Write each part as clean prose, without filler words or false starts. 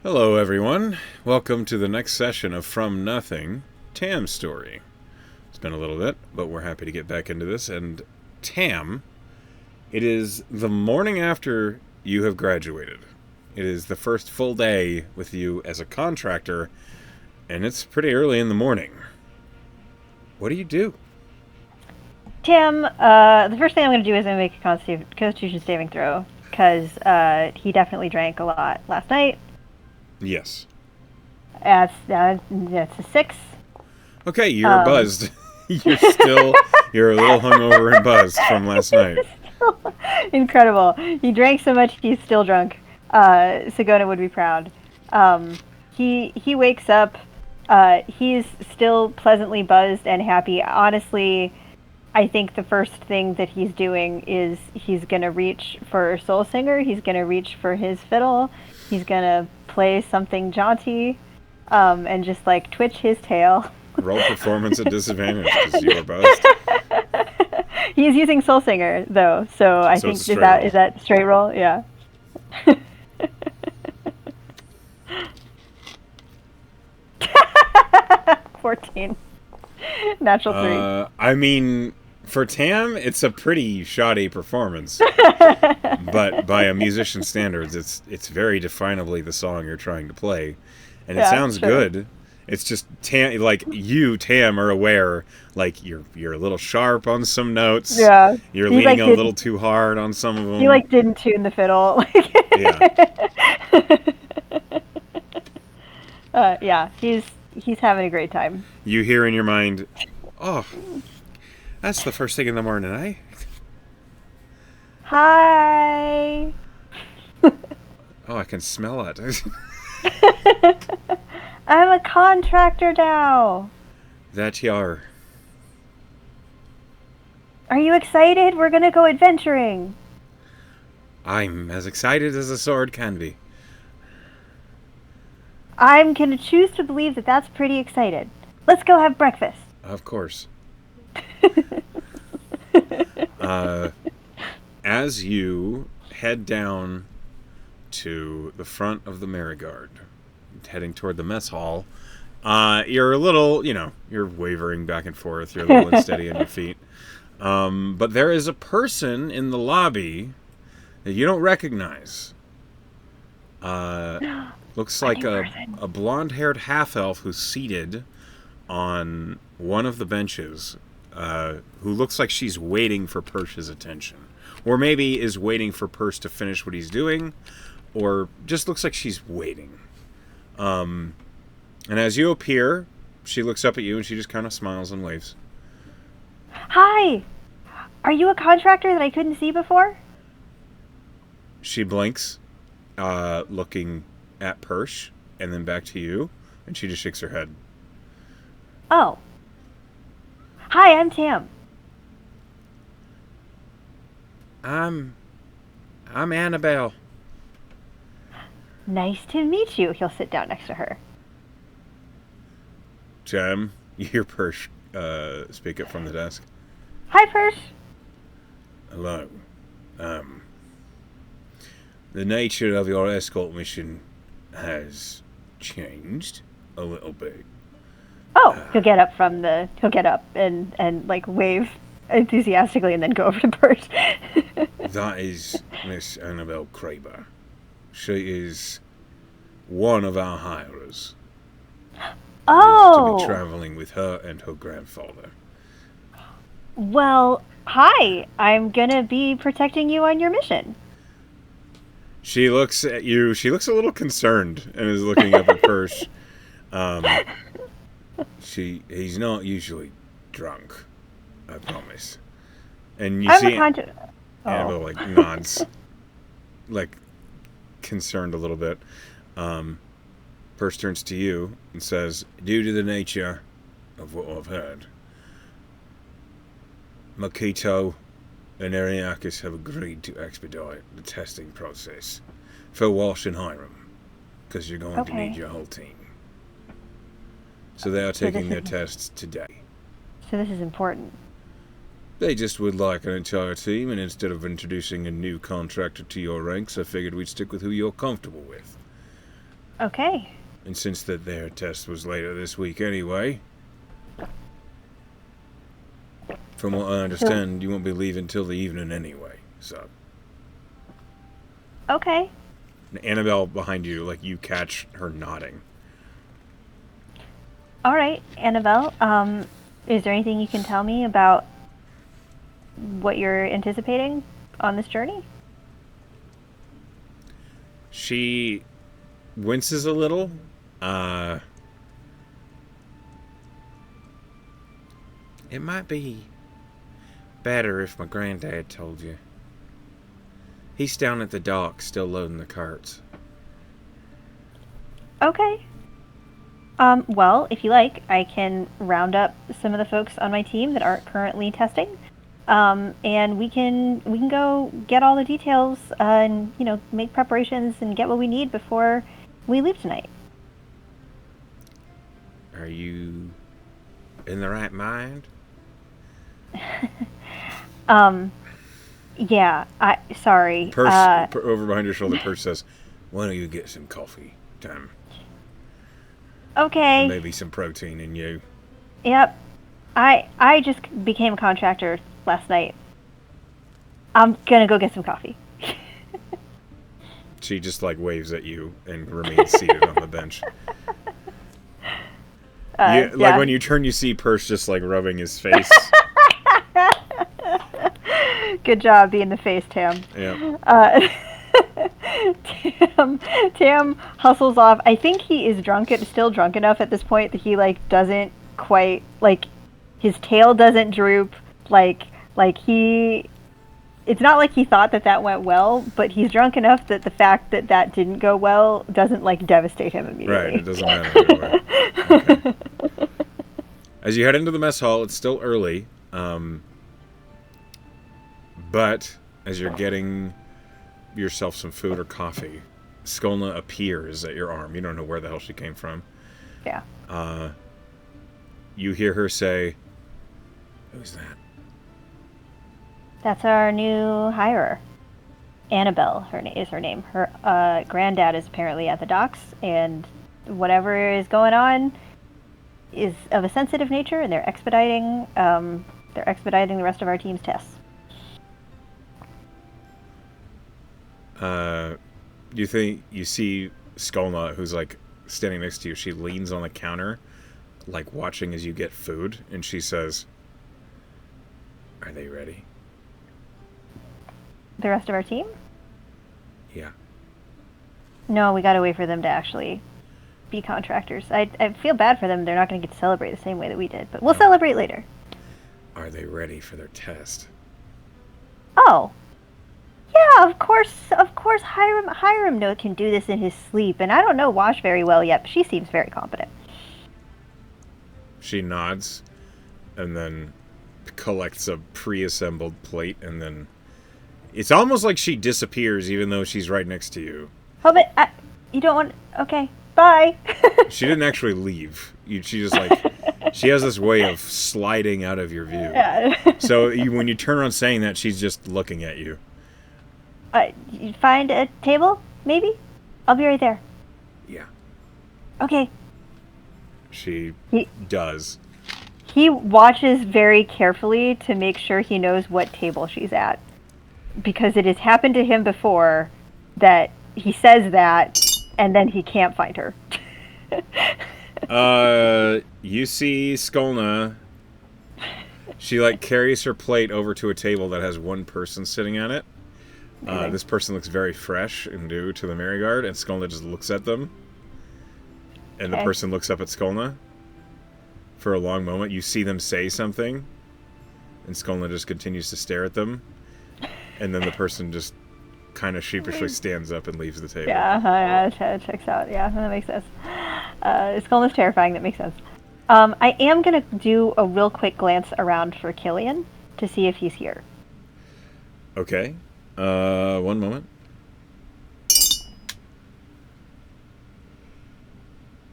Hello, everyone. Welcome to the next session of From Nothing, Tam's story. It's been a little bit, but we're happy to get back into this. And Tam, it is the morning after you have graduated. It is the first full day with you as a contractor, and it's pretty early in the morning. What do you do? Tim, the first thing I'm going to do is I'm going to make a Constitution saving throw because he definitely drank a lot last night. Yes. That's a 6. Okay, you're buzzed. You're a little hungover and buzzed from last night. Incredible. He drank so much he's still drunk. Sagona would be proud. He wakes up. He's still pleasantly buzzed and happy. Honestly, I think the first thing that he's doing is he's going to reach for Soul Singer. He's going to reach for his fiddle. He's going to play something jaunty and just like twitch his tail. Roll performance at disadvantage because you are buzzed. He's using Soul Singer though, so I think is that straight roll? Yeah. 14. Natural 3. I mean, for Tam, it's a pretty shoddy performance. But by a musician's standards, it's very definably the song you're trying to play. And it sounds good. It's just Tam, like you, Tam, are aware, like you're a little sharp on some notes. Yeah. You're leaning a little too hard on some of them. He didn't tune the fiddle. Yeah. Yeah, he's having a great time. You hear in your mind, oh, that's the first thing in the morning, eh? Hi. Oh, I can smell it. I'm a contractor now. That you are. Are you excited? We're gonna go adventuring. I'm as excited as a sword can be. I'm gonna choose to believe that that's pretty excited. Let's go have breakfast. Of course. As you head down to the front of the Merryguard, heading toward the mess hall, you're a little, you're wavering back and forth. You're a little unsteady on your feet. But there is a person in the lobby that you don't recognize. Looks like a blonde-haired half-elf who's seated on one of the benches, who looks like she's waiting for Persh's attention. Or maybe is waiting for Persh to finish what he's doing, or just looks like she's waiting. And as you appear, she looks up at you and she just kind of smiles and waves. Hi! Are you a contractor that I couldn't see before? She blinks, looking at Persh, and then back to you, and she just shakes her head. Oh. Hi, I'm Tam. I'm Annabelle. Nice to meet you. He'll sit down next to her. Tam, you hear Persh speak up from the desk. Hi, Persh. Hello. The nature of your escort mission has changed a little bit. Oh, he'll get up and like wave enthusiastically and then go over to Persh. That is Miss Annabelle Kraber. She is one of our hirers. Oh. To be traveling with her and her grandfather. Well, hi. I'm gonna be protecting you on your mission. She looks at you. She looks a little concerned and is looking up at Persh. He's not usually drunk, I promise. And you see Annabelle like nods, like concerned a little bit. Persh turns to you and says, due to the nature of what I've heard, Makito and Ariakis have agreed to expedite the testing process for Walsh and Hiram, because you're going to need your whole team. So they are taking their tests today. So this is important. They just would like an entire team, and instead of introducing a new contractor to your ranks, I figured we'd stick with who you're comfortable with. Okay. And since their test was later this week anyway, from what I understand, you won't be leaving till the evening anyway. So, Okay. Annabelle behind you, like you catch her nodding. All right, Annabelle. Is there anything you can tell me about what you're anticipating on this journey? She winces a little. It might be better if my granddad told you. He's down at the dock still loading the carts. Okay. Well, if you like, I can round up some of the folks on my team that aren't currently testing, and we can go get all the details and make preparations and get what we need before we leave tonight. Are you in the right mind? Yeah. Sorry. Perce, over behind your shoulder, Perce says, "Why don't you get some coffee time? Okay. And maybe some protein in you." Yep. I just became a contractor last night. I'm gonna go get some coffee. She just like waves at you and remains seated on the bench. Like when you turn, you see Perce just like rubbing his face. Good job being the face, Tam. Yeah. Tam hustles off. I think he is still drunk enough at this point that he doesn't quite his tail doesn't droop. It's not like he thought that went well, but he's drunk enough that the fact that didn't go well doesn't devastate him immediately. Right. It doesn't matter either way. Okay. As you head into the mess hall, it's still early, but as you're getting yourself some food or coffee, Skolna appears at your arm. You don't know where the hell she came from. Yeah. You hear her say, "Who's that?" That's our new hirer. Annabelle is her name. Her granddad is apparently at the docks, and whatever is going on is of a sensitive nature, and they're expediting the rest of our team's tests. You think you see Skolna, who's standing next to you. She leans on the counter, watching as you get food, and she says, "Are they ready?" The rest of our team? Yeah. No, we gotta wait for them to actually be contractors. I feel bad for them. They're not gonna get to celebrate the same way that we did, but we'll celebrate later. Are they ready for their test? Oh. Yeah, of course. Hiram can do this in his sleep, and I don't know Wash very well yet, but she seems very competent. She nods, and then collects a pre-assembled plate, and then it's almost like she disappears, even though she's right next to you. Oh, but you don't want. Okay, bye. She didn't actually leave. She just she has this way of sliding out of your view. Yeah. So when you turn around saying that, she's just looking at you. You find a table, maybe? I'll be right there. Yeah. Okay. She does. He watches very carefully to make sure he knows what table she's at. Because it has happened to him before that he says that, and then he can't find her. You see Skolna. She carries her plate over to a table that has one person sitting at it. This person looks very fresh and new to the Merrygard, and Skolna just looks at them. And the person looks up at Skolna. For a long moment, you see them say something, and Skolna just continues to stare at them. And then the person just kind of sheepishly stands up and leaves the table. Yeah, it checks out. Yeah, that makes sense. Skolna's terrifying. That makes sense. I am going to do a real quick glance around for Killian to see if he's here. Okay. One moment.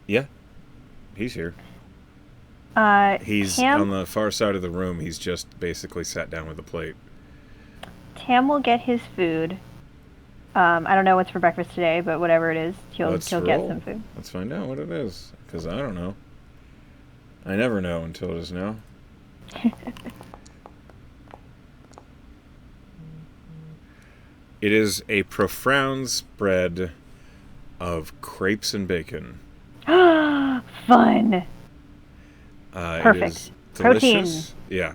Yeah. He's here. He's on the far side of the room. He's just basically sat down with a plate. Tam will get his food, I don't know what's for breakfast today, but whatever it is, he'll Let's get roll. some food. Let's find out what it is, because I don't know. I never know until it is now. It is a profound spread of crepes and bacon. Fun. Perfect. It is Protein. delicious. Yeah.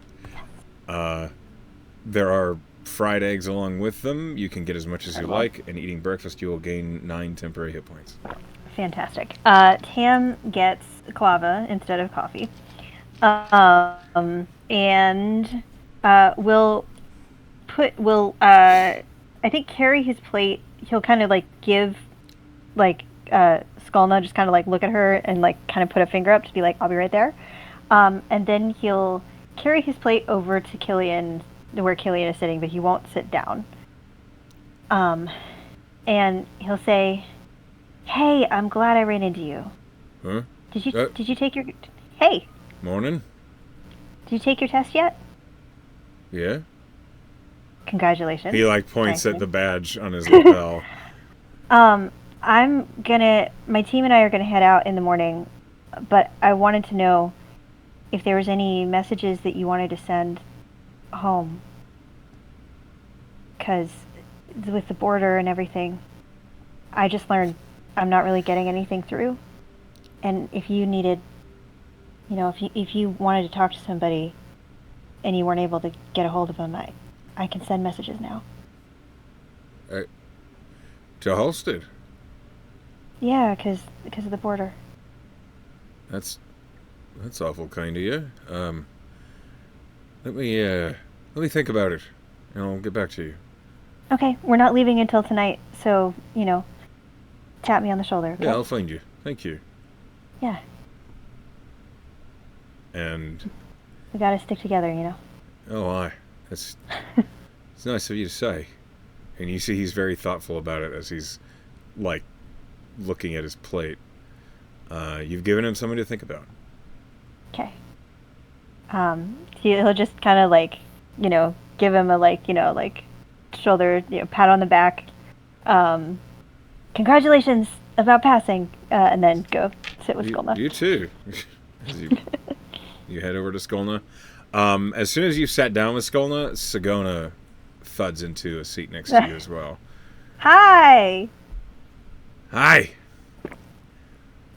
There are fried eggs along with them. You can get as much as you like, and eating breakfast, you will gain 9 temporary hit points. Fantastic. Tam gets clava instead of coffee. And we'll I think carry his plate. He'll kind of like give like Skulna just kind of like look at her and like kind of put a finger up to be like, I'll be right there. And then he'll carry his plate over to Killian, where Killian is sitting, but he won't sit down. And he'll say, "Hey, I'm glad I ran into you. Huh? Did you take your Hey, Morning? did you take your test yet? Yeah? Congratulations." He like points Thank at you. the badge on his lapel. My team and I are gonna head out in the morning, but I wanted to know if there was any messages that you wanted to send home. 'Cause with the border and everything, I just learned I'm not really getting anything through. And if you needed, if you wanted to talk to somebody and you weren't able to get a hold of them, I can send messages now. To Halstead. Yeah, 'cause of the border. That's awful kind of you. Let me think about it, and I'll get back to you. Okay, we're not leaving until tonight, so, tap me on the shoulder, okay? Yeah, I'll find you. Thank you. Yeah, And we gotta stick together. it's nice of you to say. And you see he's very thoughtful about it as he's like looking at his plate. You've given him something to think about. Okay. He'll just kind of like, give him a shoulder, pat on the back. Congratulations about passing, and then go sit with Skulna. You too. As you head over to Skulna. As soon as you sat down with Skulna, Sagona thuds into a seat next to you as well. Hi! Hi!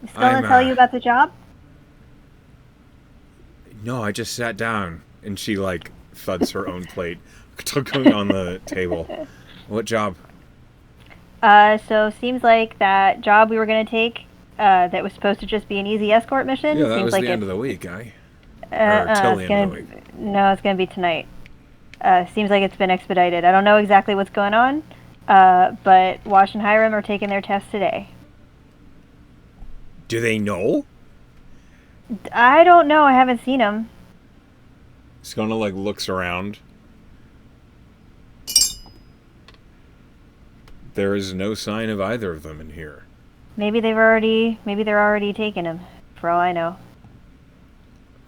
Is Skulna tell you about the job? No, I just sat down. And she, like, thuds her own plate on the table. What job? So seems like that job we were going to take, that was supposed to just be an easy escort mission. Yeah, that seems was like the end of the week, or till the end of the week. No, it's going to be tonight. Seems like it's been expedited. I don't know exactly what's going on, but Wash and Hiram are taking their test today. Do they know? I don't know. I haven't seen them. Skona, like, looks around. There is no sign of either of them in here. Maybe they're already taking them, for all I know.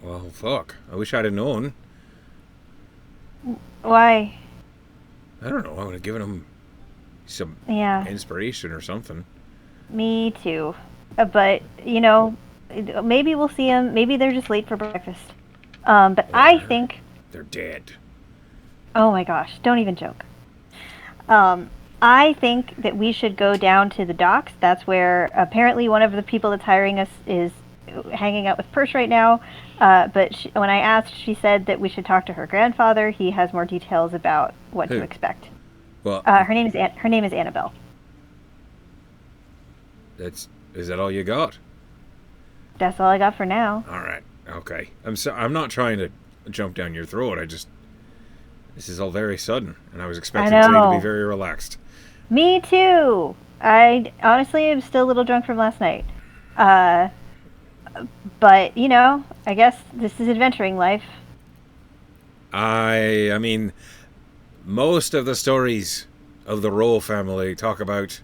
Well, fuck. I wish I'd have known. Why? I don't know. I would have given them some inspiration or something. Me too. But, maybe we'll see them. Maybe they're just late for breakfast. But I think... They're dead. Oh my gosh, don't even joke. I think that we should go down to the docks. That's where apparently one of the people that's hiring us is hanging out with Persh right now. But when I asked, she said that we should talk to her grandfather. He has more details about what to expect. Well, her name is Annabelle. Is that all you got? That's all I got for now. All right. Okay. I'm not trying to jump down your throat. This is all very sudden, and I was expecting today to be very relaxed. Me too. I honestly am still a little drunk from last night. But, I guess this is adventuring life. I mean, most of the stories of the Roll family talk about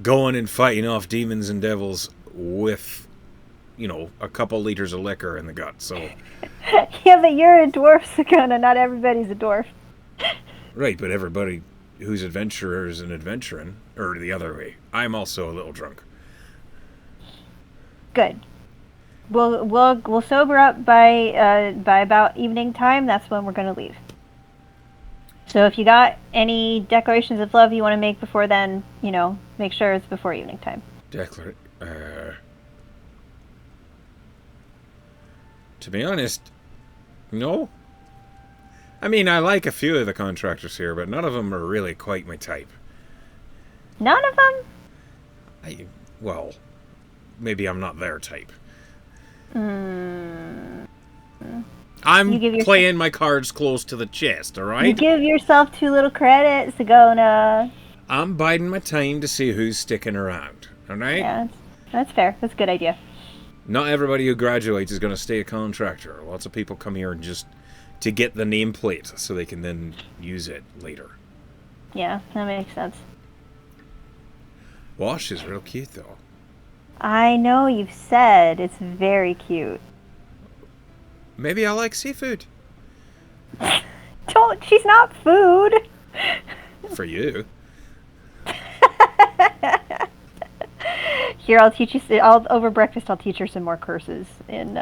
going and fighting off demons and devils with, a couple liters of liquor in the gut, so... Yeah, but you're a dwarf, Sagona. Not everybody's a dwarf. Right, but everybody who's adventurers and adventuring, or the other way. I'm also a little drunk. Good. We'll sober up by about evening time. That's when we're gonna leave. So if you got any declarations of love you want to make before then, make sure it's before evening time. To be honest, no. I mean, I like a few of the contractors here, but none of them are really quite my type. None of them? Well, maybe I'm not their type. I'm playing my cards close to the chest, alright? You give yourself too little credit, Sagona. I'm biding my time to see who's sticking around, alright? Yeah, that's fair. That's a good idea. Not everybody who graduates is going to stay a contractor. Lots of people come here just to get the nameplate so they can then use it later. Yeah, that makes sense. Wash is real cute, though. I know you've said it's very cute. Maybe I like seafood. She's not food. For you. Here, I'll teach you. Over breakfast, I'll teach her some more curses in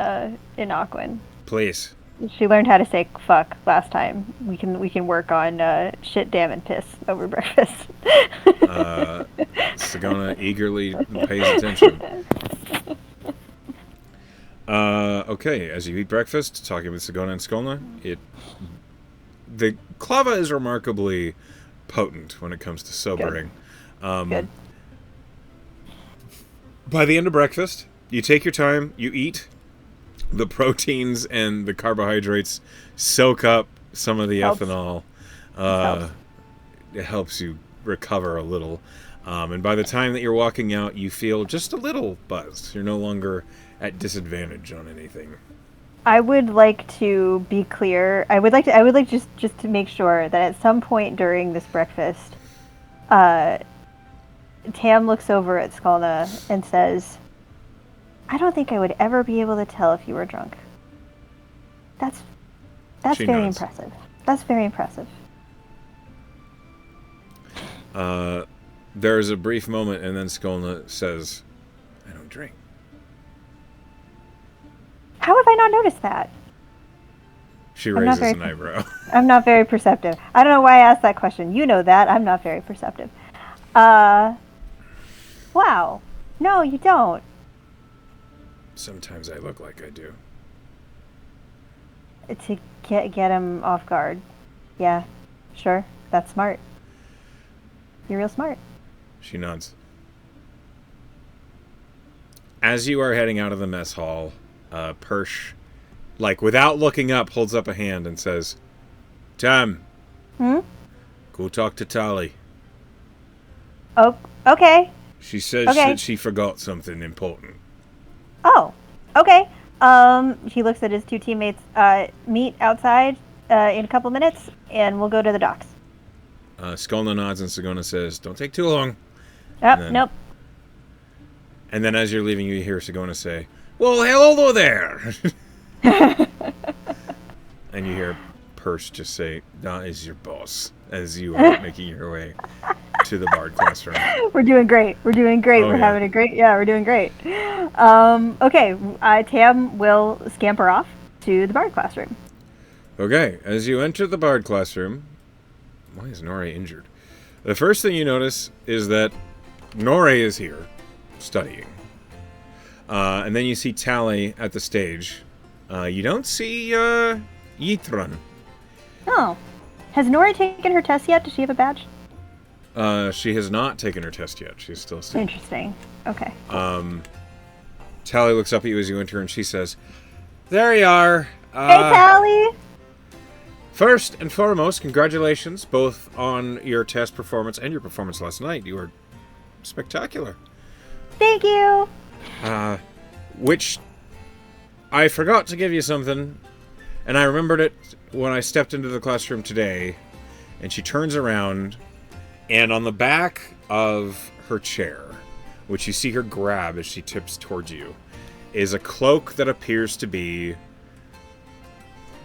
Aquan. Please. She learned how to say "fuck" last time. We can work on shit, damn, and piss over breakfast. Sagona eagerly pays attention. Okay, as you eat breakfast, talking with Sagona and Skolna, the clava is remarkably potent when it comes to sobering. Good. By the end of breakfast, you take your time, you eat. The proteins and the carbohydrates soak up some of the ethanol. It helps you recover a little. And by the time that you're walking out, you feel just a little buzzed. You're no longer at disadvantage on anything. I would like to be clear. I would like just to make sure that at some point during this breakfast, Tam looks over at Skolna and says, "I don't think I would ever be able to tell if you were drunk." That's very impressive. That's very impressive. There's a brief moment, and then Skolna says, "I don't drink." How have I not noticed that? She raises an eyebrow. I'm not very perceptive. I don't know why I asked that question. You know that. I'm not very perceptive. Wow. No, you don't. Sometimes I look like I do. To get him off guard. Yeah, sure. That's smart. You're real smart. She nods. As you are heading out of the mess hall, Persh, without looking up, holds up a hand and says, "Tam, go talk to Tali." Oh, okay. She says that she forgot something important. Oh, okay. He looks at his two teammates. Meet outside in a couple minutes, and we'll go to the docks. Skolna nods, and Sagona says, "Don't take too long." Nope. And then as you're leaving, you hear Sagona say, "Well, hello there." And you hear Persh just say, "That is your boss," as you are making your way to the Bard classroom. We're doing great. We're doing great. Having a great... Yeah, we're doing great. Okay, Tam will scamper off to the Bard classroom. Okay, as you enter the Bard classroom... Why is Nore injured? The first thing you notice is that Nore is here, studying. And then you see Tali at the stage. You don't see Yithrun. Oh. Has Nore taken her test yet? Does she have a badge? She has not taken her test yet. She's still studying. Interesting. Okay. Tali looks up at you as you enter, and she says, "There you are. Hey, Tali! First and foremost, congratulations both on your test performance and your performance last night. You were spectacular." Thank you! Which I forgot to give you something, and I remembered it when I stepped into the classroom today. And she turns around, and on the back of her chair, which you see her grab as she tips towards you, is a cloak that appears to be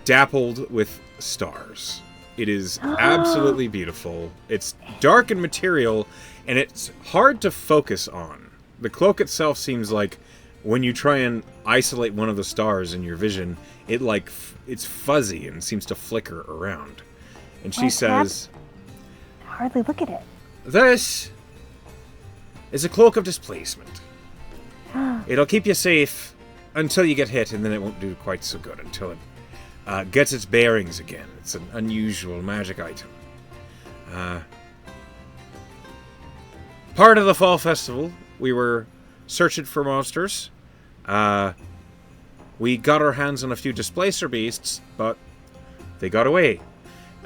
dappled with stars. It is absolutely beautiful. It's dark and material, and it's hard to focus on. The cloak itself seems like when you try and isolate one of the stars in your vision, it's fuzzy and seems to flicker around. And she says, hardly look at it. "This is a cloak of displacement. It'll keep you safe until you get hit, and then it won't do quite so good until it gets its bearings again. It's an unusual magic item. Part of the Fall Festival, we were searching for monsters. We got our hands on a few displacer beasts, but they got away.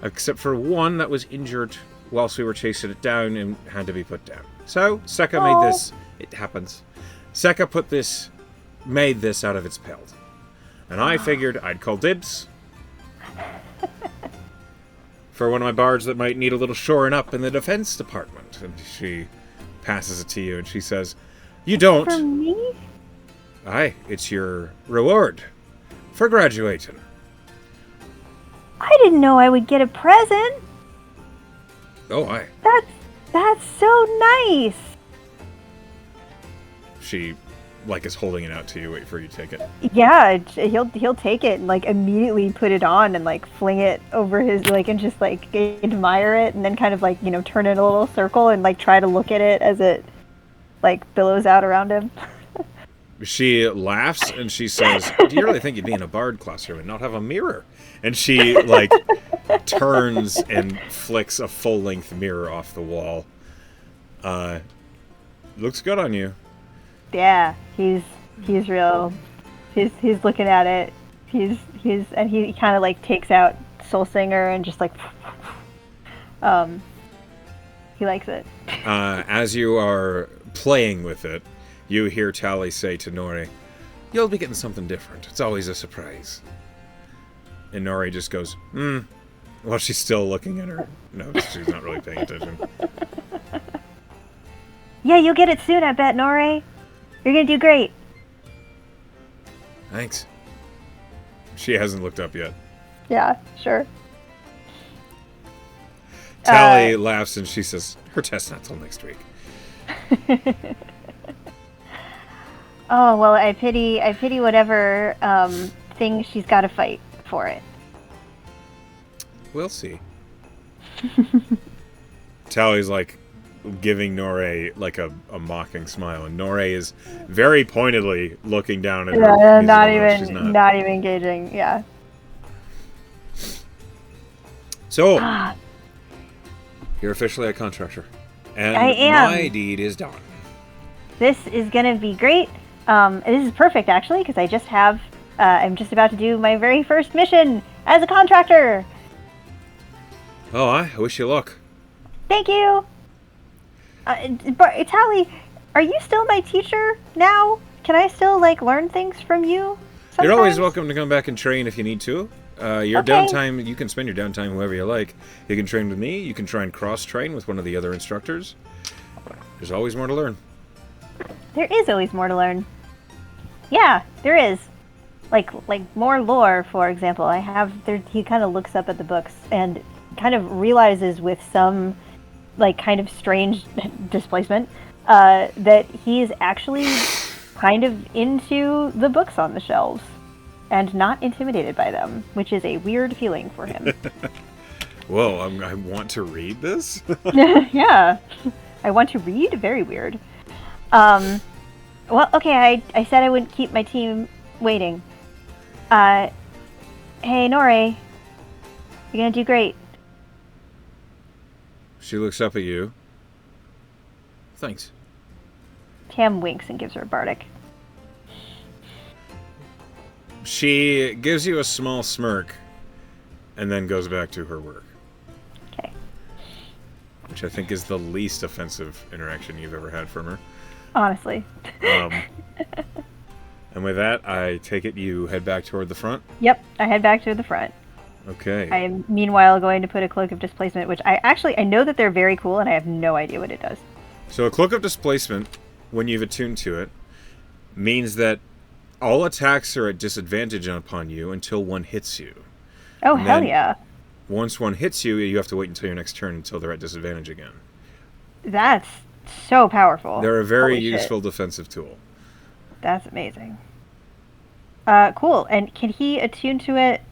Except for one that was injured whilst we were chasing it down and had to be put down. So, Sekka made this. It happens. Sekka made this out of its pelt. And I figured I'd call dibs for one of my bards that might need a little shoring up in the defense department. And she passes it to you and she says, "You don't." For me? Aye, it's your reward for graduating. I didn't know I would get a present. Oh, aye. That's so nice. She, is holding it out to you. Wait for you to take it. Yeah, he'll take it and immediately put it on and fling it over his and just admire it and then kind of turn it in a little circle and try to look at it as it billows out around him. She laughs and she says, "Do you really think you'd be in a bard classroom and not have a mirror?" And she turns and flicks a full-length mirror off the wall. Looks good on you. Yeah, he's real. He's looking at it. He kind of takes out Soul Singer and just he likes it. As you are playing with it, you hear Tally say to Nori, "You'll be getting something different. It's always a surprise." And Nori just goes, while she's still looking at her. No, she's not really paying attention. Yeah, you'll get it soon, I bet, Nori. You're gonna do great. Thanks. She hasn't looked up yet. Yeah, sure. Tally laughs and she says, "Her test's not till next week." Oh, well, I pity whatever thing she's got to fight for it. We'll see. Tally's giving Nore a mocking smile, and Nore is very pointedly looking down at her. Yeah, not even engaging. Yeah. So, you're officially a contractor, and I am. my deed is done. This is gonna be great. This is perfect actually because I just have. I'm just about to do my very first mission as a contractor. Oh, I wish you luck. Thank you. Tally, are you still my teacher now? Can I still learn things from you? Sometimes? You're always welcome to come back and train if you need to. Your Okay. downtime, you can spend your downtime whoever you like. You can train with me. You can try and cross-train with one of the other instructors. There's always more to learn. There is always more to learn. Yeah, there is. Like more lore, for example. I have there. He kind of looks up at the books and kind of realizes with some kind of strange displacement that he's actually kind of into the books on the shelves and not intimidated by them, which is a weird feeling for him. Whoa, I want to read this? Yeah. I want to read? Very weird. Well, okay, I said I wouldn't keep my team waiting. Hey, Nori. You're gonna do great. She looks up at you. Thanks. Tam winks and gives her a bardic. She gives you a small smirk and then goes back to her work. Okay. Which I think is the least offensive interaction you've ever had from her. Honestly. And with that, I take it you head back toward the front? Yep, I head back to the front. Okay. I am meanwhile going to put a Cloak of Displacement, which I know that they're very cool and I have no idea what it does. So a Cloak of Displacement, when you've attuned to it, means that all attacks are at disadvantage upon you until one hits you. Oh, And hell then yeah. once one hits you, you have to wait until your next turn until they're at disadvantage again. That's so powerful. They're a very Holy shit. useful defensive tool. That's amazing. Cool. And can he attune to it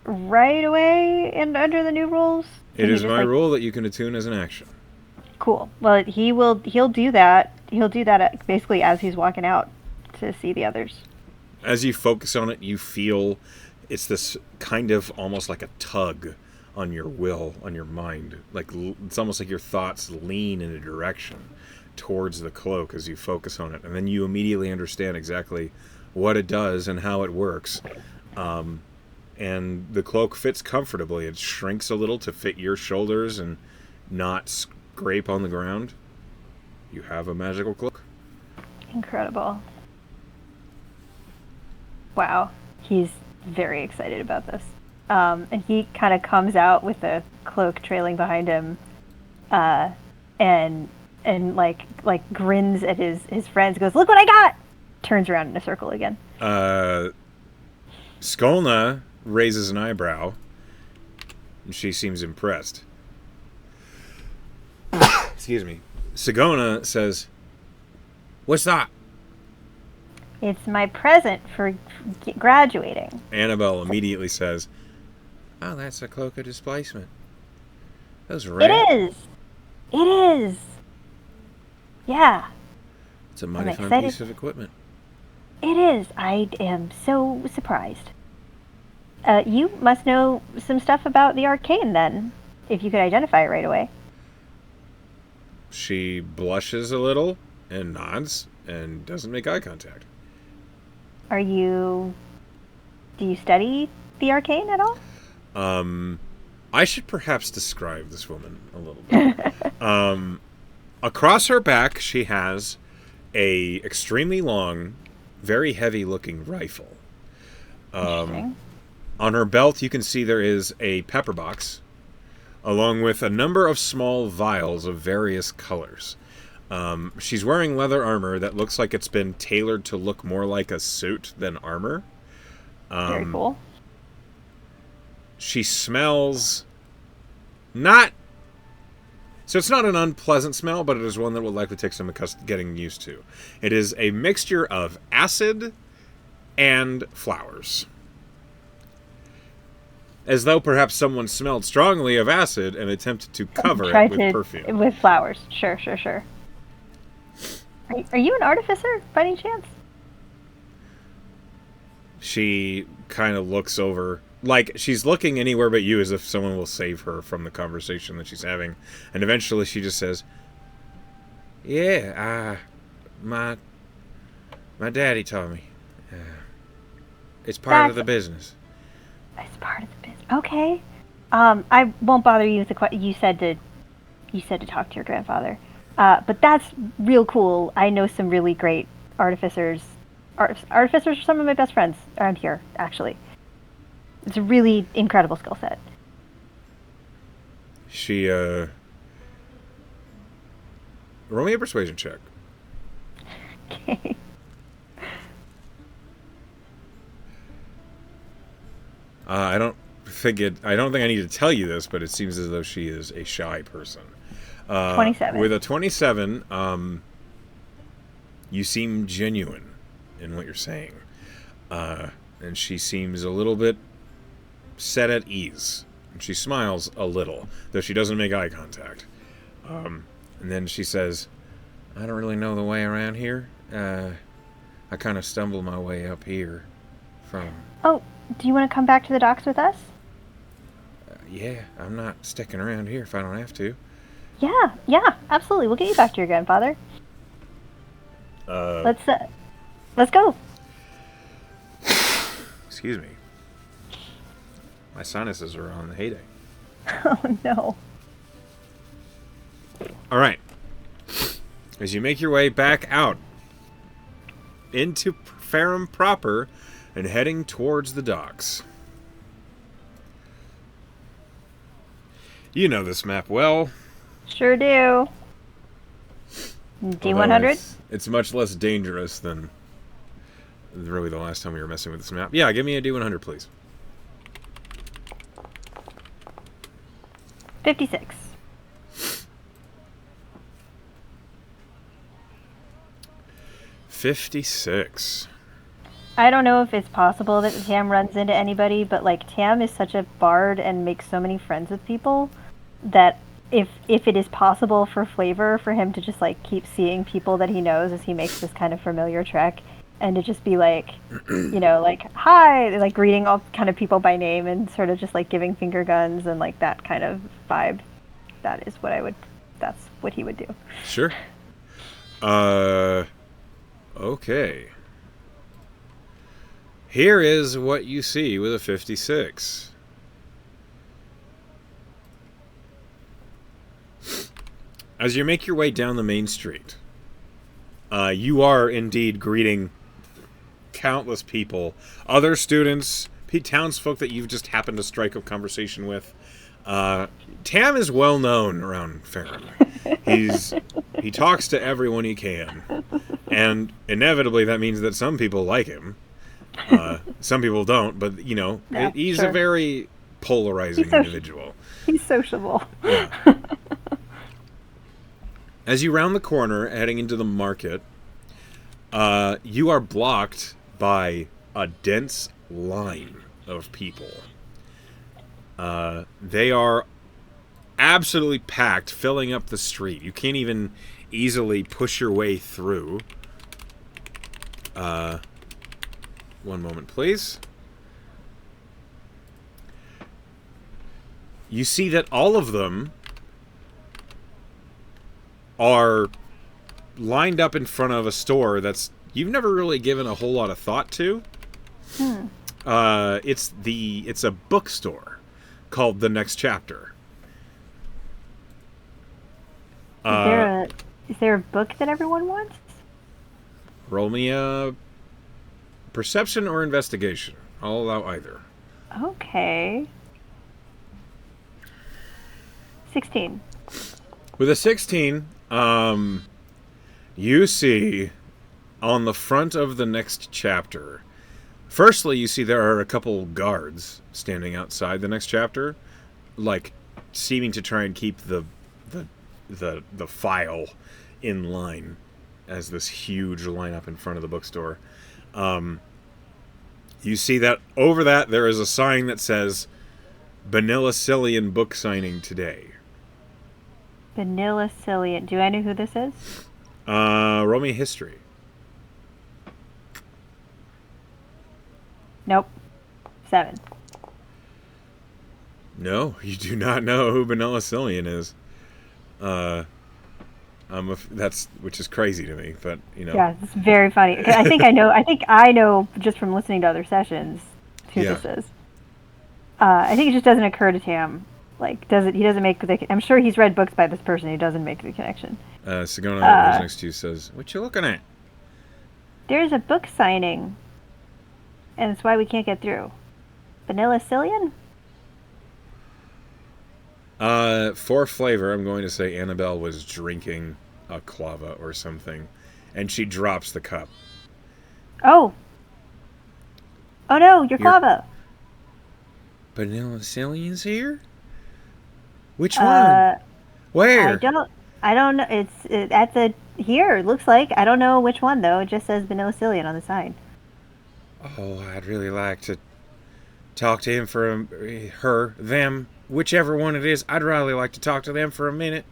right away and under the new rules? Can It he is just, my like- rule that you can attune as an action. Cool. Well, he'll do that. He'll do that basically as he's walking out to see the others. As you focus on it, you feel it's this kind of almost like a tug on your will, on your mind. Like it's almost like your thoughts lean in a direction towards the cloak as you focus on it, and then you immediately understand exactly what it does and how it works. And the cloak fits comfortably. It shrinks a little to fit your shoulders and not scrape on the ground. You have a magical cloak. Incredible. Wow. He's very excited about this. And he kind of comes out with the cloak trailing behind him, and like grins at his friends, goes, "Look what I got!" Turns around in a circle again. Skolna raises an eyebrow, and she seems impressed. Excuse me. Sigona says, "What's that?" It's my present for graduating. Annabelle immediately says, "Oh, that's a cloak of displacement. Those are rare. It is. It is. Yeah, It's a mighty I'm fine excited. piece of equipment." it is. I am so surprised. You must know some stuff about the arcane then, if you could identify it right away. She blushes a little and nods and doesn't make eye contact. Do you study the arcane at all? I should perhaps describe this woman a little bit. Across her back, she has a extremely long, very heavy-looking rifle. Interesting. On her belt, you can see there is a pepper box, along with a number of small vials of various colors. She's wearing leather armor that looks like it's been tailored to look more like a suit than armor. Very cool. She smells not... So it's not an unpleasant smell, but it is one that will likely take some getting used to. It is a mixture of acid and flowers. As though perhaps someone smelled strongly of acid and attempted to cover it with perfume. With flowers. Sure. Are you an artificer, by any chance? She kind of looks over, like she's looking anywhere but you, as if someone will save her from the conversation that she's having. And eventually she just says, "Yeah, my daddy taught me. It's part of the business." It's part of the business. Okay. I won't bother you with the you said to talk to your grandfather. But that's real cool. I know some really great artificers. Artificers are some of my best friends around here, actually. It's a really incredible skill set. She, roll me a persuasion check. Okay. I don't think I need to tell you this, but it seems as though she is a shy person. 27. With a 27, you seem genuine in what you're saying. And she seems a little bit set at ease. And she smiles a little, though she doesn't make eye contact. And then she says, "I don't really know the way around here. I kind of stumbled my way up here from..." Oh, do you want to come back to the docks with us? Yeah, I'm not sticking around here if I don't have to. Yeah, absolutely. We'll get you back to your grandfather. Let's go. Excuse me. My sinuses are on the heyday. Oh no. All right. As you make your way back out into Ferrum proper and heading towards the docks. You know this map well. Sure do. although D100? It's much less dangerous than really the last time we were messing with this map. Yeah, give me a D100, please. 56. 56. I don't know if it's possible that Tam runs into anybody, but like Tam is such a bard and makes so many friends with people that if it is possible for Flavor for him to just like keep seeing people that he knows as he makes this kind of familiar trek, and to just be like, like hi, like greeting all kind of people by name and sort of just like giving finger guns and like that kind of vibe, that's what he would do. Sure. Okay. Here is what you see with a 56. As you make your way down the main street, you are indeed greeting countless people, other students, townsfolk that you've just happened to strike up conversation with. Tam is well known around Farron. He talks to everyone he can, and inevitably that means that some people like him. Some people don't, but he's sure. a very polarizing individual. He's sociable. Yeah. As you round the corner, heading into the market, you are blocked by a dense line of people. They are absolutely packed, filling up the street. You can't even easily push your way through. One moment, please. You see that all of them are lined up in front of a store that's you've never really given a whole lot of thought to. It's a bookstore called The Next Chapter. Is there a book that everyone wants? Roll me a perception or investigation. I'll allow either. Okay. 16. With a 16, you see on the front of The Next Chapter, firstly, you see there are a couple guards standing outside The Next Chapter, like seeming to try and keep the file in line as this huge lineup in front of the bookstore. You see that over that there is a sign that says Vanillicillian book signing today. Vanillicillian. Do I know who this is? Roll me history. Nope. 7. No, you do not know who Vanillicillian is. That's which is crazy to me, but Yeah, it's very funny. I think I know just from listening to other sessions who this is. I think it just doesn't occur to Tam. Like, he doesn't make the. I'm sure he's read books by this person. He doesn't make the connection. Sagona, who's next to you, says, "What you looking at?" There's a book signing, and that's why we can't get through. Vanillicillian? For flavor, I'm going to say Annabelle was drinking a clava or something, and she drops the cup. Oh no, your clava. Vanillicillian's here? Which one? Where? I don't know. It's at the here. It looks like I don't know which one though. It just says Vanillicillian on the side. Oh, I'd really like to talk to him for them, whichever one it is. I'd really like to talk to them for a minute.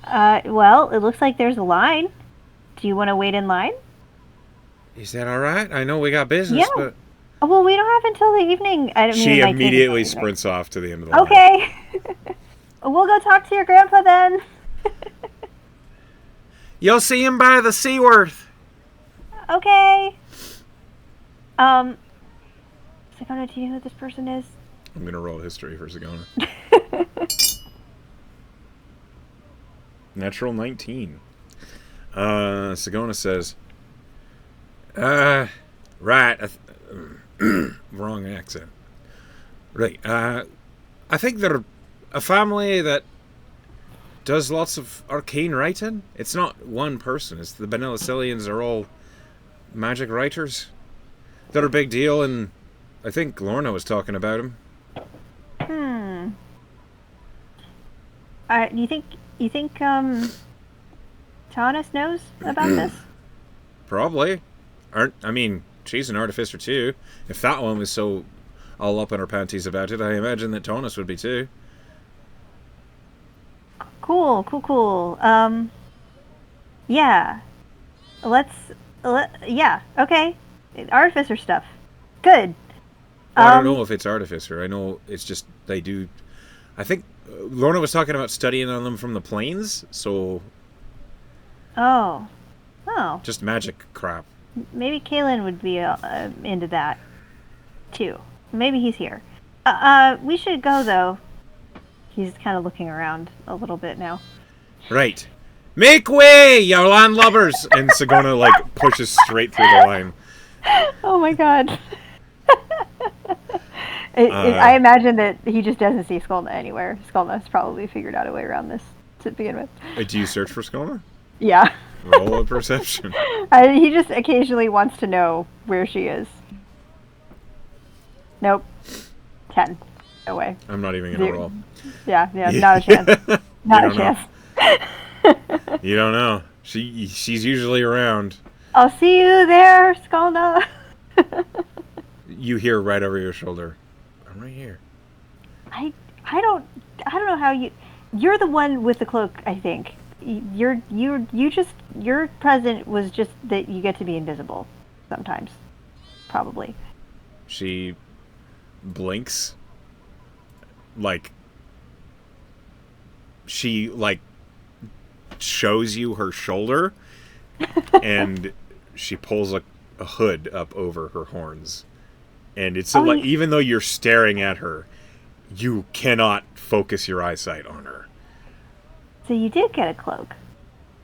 Well, it looks like there's a line. Do you want to wait in line? Is that all right? I know we got business, but well, we don't have until the evening. She immediately sprints off to the end of the line. Okay. We'll go talk to your grandpa then. You'll see him by the Seaworth. Okay. Sagona, do you know who this person is? I'm gonna roll history for Sagona. Natural 19. Sagona says, right. Wrong accent. Right. I think they're a family that does lots of arcane writing. It's not one person. It's the Vanillicillians are all magic writers. They're a big deal, and I think Lorna was talking about them. you think Tanis knows about this? Probably. I mean, she's an artificer too. If that one was so all up in her panties about it, I imagine that Tonus would be too. Cool, cool, cool. Yeah. Let's. Yeah. Okay. Artificer stuff. Good. Well, I don't know if it's artificer. I know it's just they do. I think Lorna was talking about studying on them from the planes, so Oh. Oh. just magic crap. Maybe Kalen would be into that too. Maybe he's here. We should go though. He's kind of looking around a little bit now. Right. Make way, you landlubbers! And Sagona, like, pushes straight through the line. Oh my god. I imagine that he just doesn't see Skolna anywhere. Skolna's probably figured out a way around this to begin with. Do you search for Sagona? Yeah. Roll a perception. He just occasionally wants to know where she is. Nope. 10. No way. I'm not even going to roll. Yeah, not a chance. Not a chance. You don't know. She's usually around. I'll see you there, Skolna. You hear right over your shoulder. I'm right here. I don't know how you're the one with the cloak, I think. Your present was just that you get to be invisible sometimes. Probably. She blinks. Like she shows you her shoulder and she pulls a hood up over her horns. And it's even though you're staring at her, you cannot focus your eyesight on her. So you did get a cloak.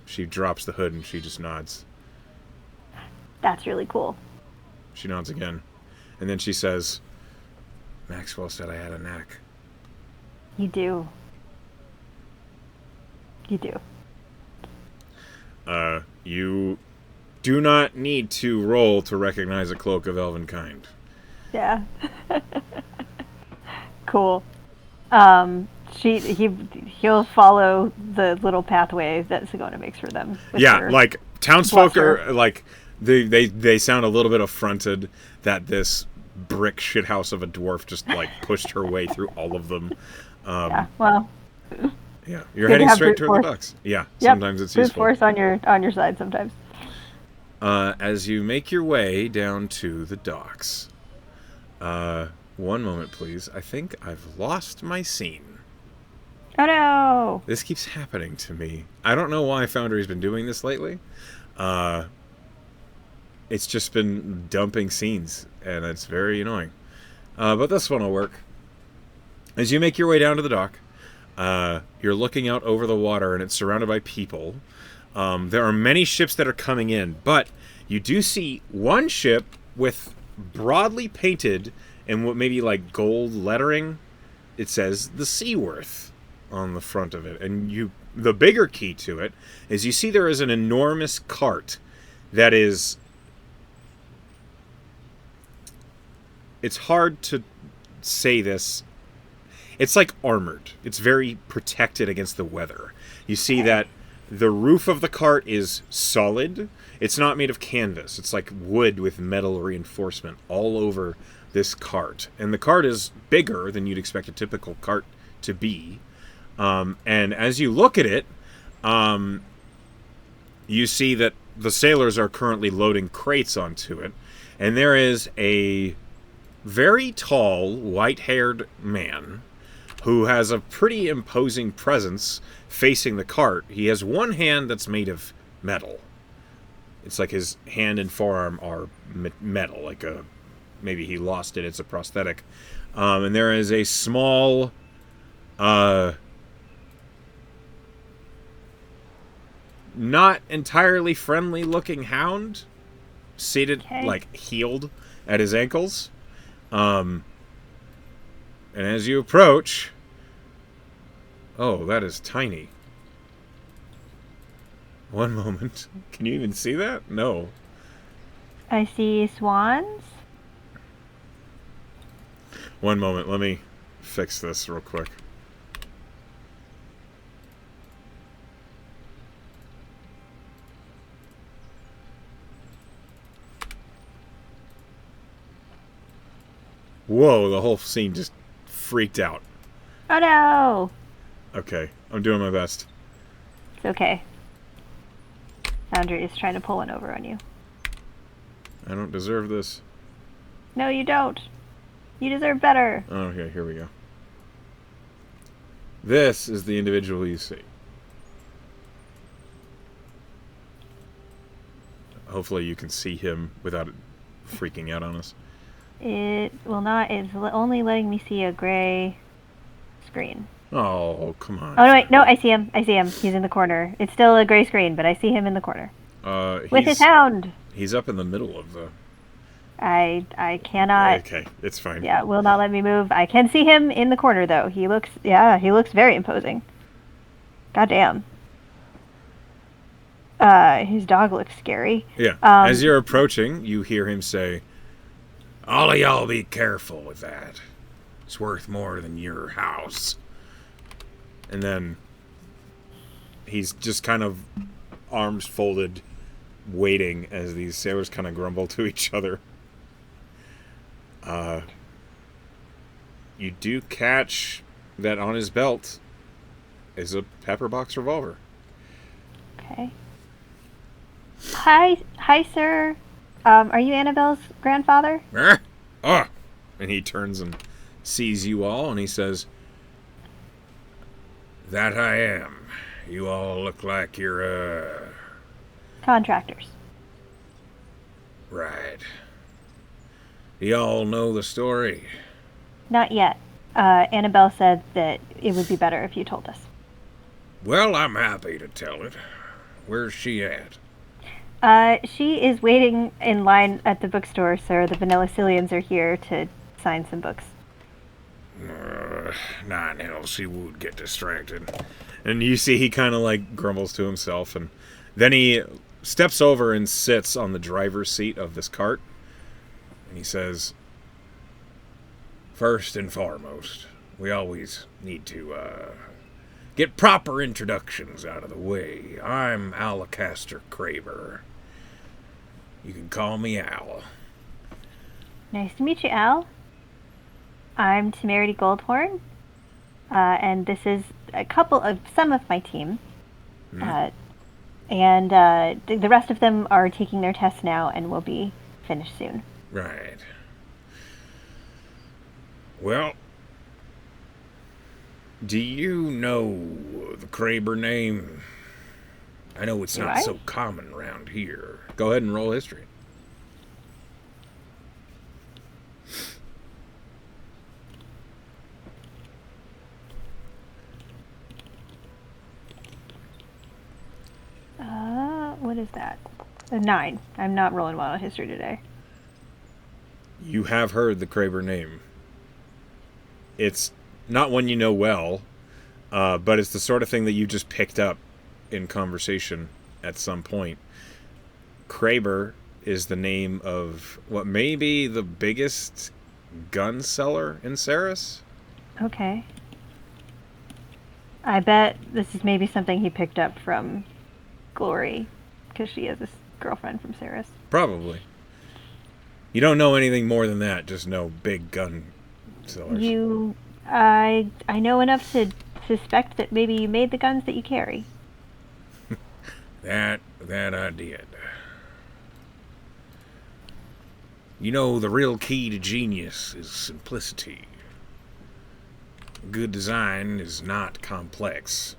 She drops the hood and she just nods. That's really cool. She nods again. And then she says, Maxwell said I had a knack. You do. You do. You do not need to roll to recognize a cloak of elven kind. Yeah. Cool. He'll follow the little pathway that Sagona makes for them. Yeah, like townsfolk are like they sound a little bit affronted that this brick shithouse of a dwarf just like pushed her way through all of them. Yeah, well. Yeah, you're heading straight toward the docks. Yeah, yep. Sometimes it's useful. Brute force on your side sometimes. As you make your way down to the docks, one moment, please. I think I've lost my scene. Oh no! This keeps happening to me. I don't know why Foundry's been doing this lately. It's just been dumping scenes, and it's very annoying. But this one will work. As you make your way down to the dock, you're looking out over the water, and it's surrounded by people. There are many ships that are coming in, but you do see one ship with broadly painted and what maybe like gold lettering. It says the Seaworth on the front of it, and the bigger key to it is you see there is an enormous cart that is. It's hard to say this. It's like armored. It's very protected against the weather. You see that the roof of the cart is solid. It's not made of canvas. It's like wood with metal reinforcement all over this cart. And the cart is bigger than you'd expect a typical cart to be. And as you look at it, you see that the sailors are currently loading crates onto it. And there is a very tall, white-haired man who has a pretty imposing presence facing the cart. He has one hand that's made of metal. It's like his hand and forearm are metal, like maybe he lost it. It's a prosthetic. And there is a small, not entirely friendly-looking hound seated, like healed at his ankles. And as you approach, oh, that is tiny. One moment. Can you even see that? No. I see swans. One moment. Let me fix this real quick. Whoa, the whole scene just freaked out. Oh no! Okay, I'm doing my best. It's okay. Foundry is trying to pull one over on you. I don't deserve this. No, you don't. You deserve better. Okay, here we go. This is the individual you see. Hopefully you can see him without it freaking out on us. It will not. It's only letting me see a gray screen. Oh, come on. Oh, no, wait. No, I see him. I see him. He's in the corner. It's still a gray screen, but I see him in the corner. With his hound. He's up in the middle of the... I cannot... Okay, it's fine. Yeah, will not let me move. I can see him in the corner, though. He looks very imposing. Goddamn. His dog looks scary. Yeah. As you're approaching, you hear him say, "All of y'all be careful with that. It's worth more than your house." And then he's just kind of arms folded, waiting as these sailors kind of grumble to each other. You do catch that on his belt is a pepper box revolver. Okay. Hi, sir. Are you Annabelle's grandfather? And he turns and sees you all, and he says, "That I am. You all look like you're, Contractors. Right. Y'all know the story?" Not yet. Annabelle said that it would be better if you told us. "Well, I'm happy to tell it. Where's she at?" She is waiting in line at the bookstore, sir. The Vanilla Cillians are here to sign some books. Nine hells, she would get distracted. And you see he kind of like grumbles to himself, and then he steps over and sits on the driver's seat of this cart. And he says, "First and foremost, we always need to get proper introductions out of the way. I'm Alacaster Kraber. You can call me Al." Nice to meet you, Al. I'm Temerity Goldhorn, and this is some of my team. And the rest of them are taking their tests now and will be finished soon. Right. Well, do you know the Kraber name? I know it's not so common around here. Go ahead and roll history. What is that? A 9. I'm not rolling well on history today. You have heard the Kraber name. It's not one you know well, but it's the sort of thing that you just picked up in conversation at some point. Kraber is the name of what may be the biggest gun seller in Ceres. Okay. I bet this is maybe something he picked up from Glory, because she is his girlfriend from Ceres. Probably. You don't know anything more than that, just know big gun sellers. I know enough to suspect that maybe you made the guns that you carry. That I did. You know, the real key to genius is simplicity. Good design is not complex,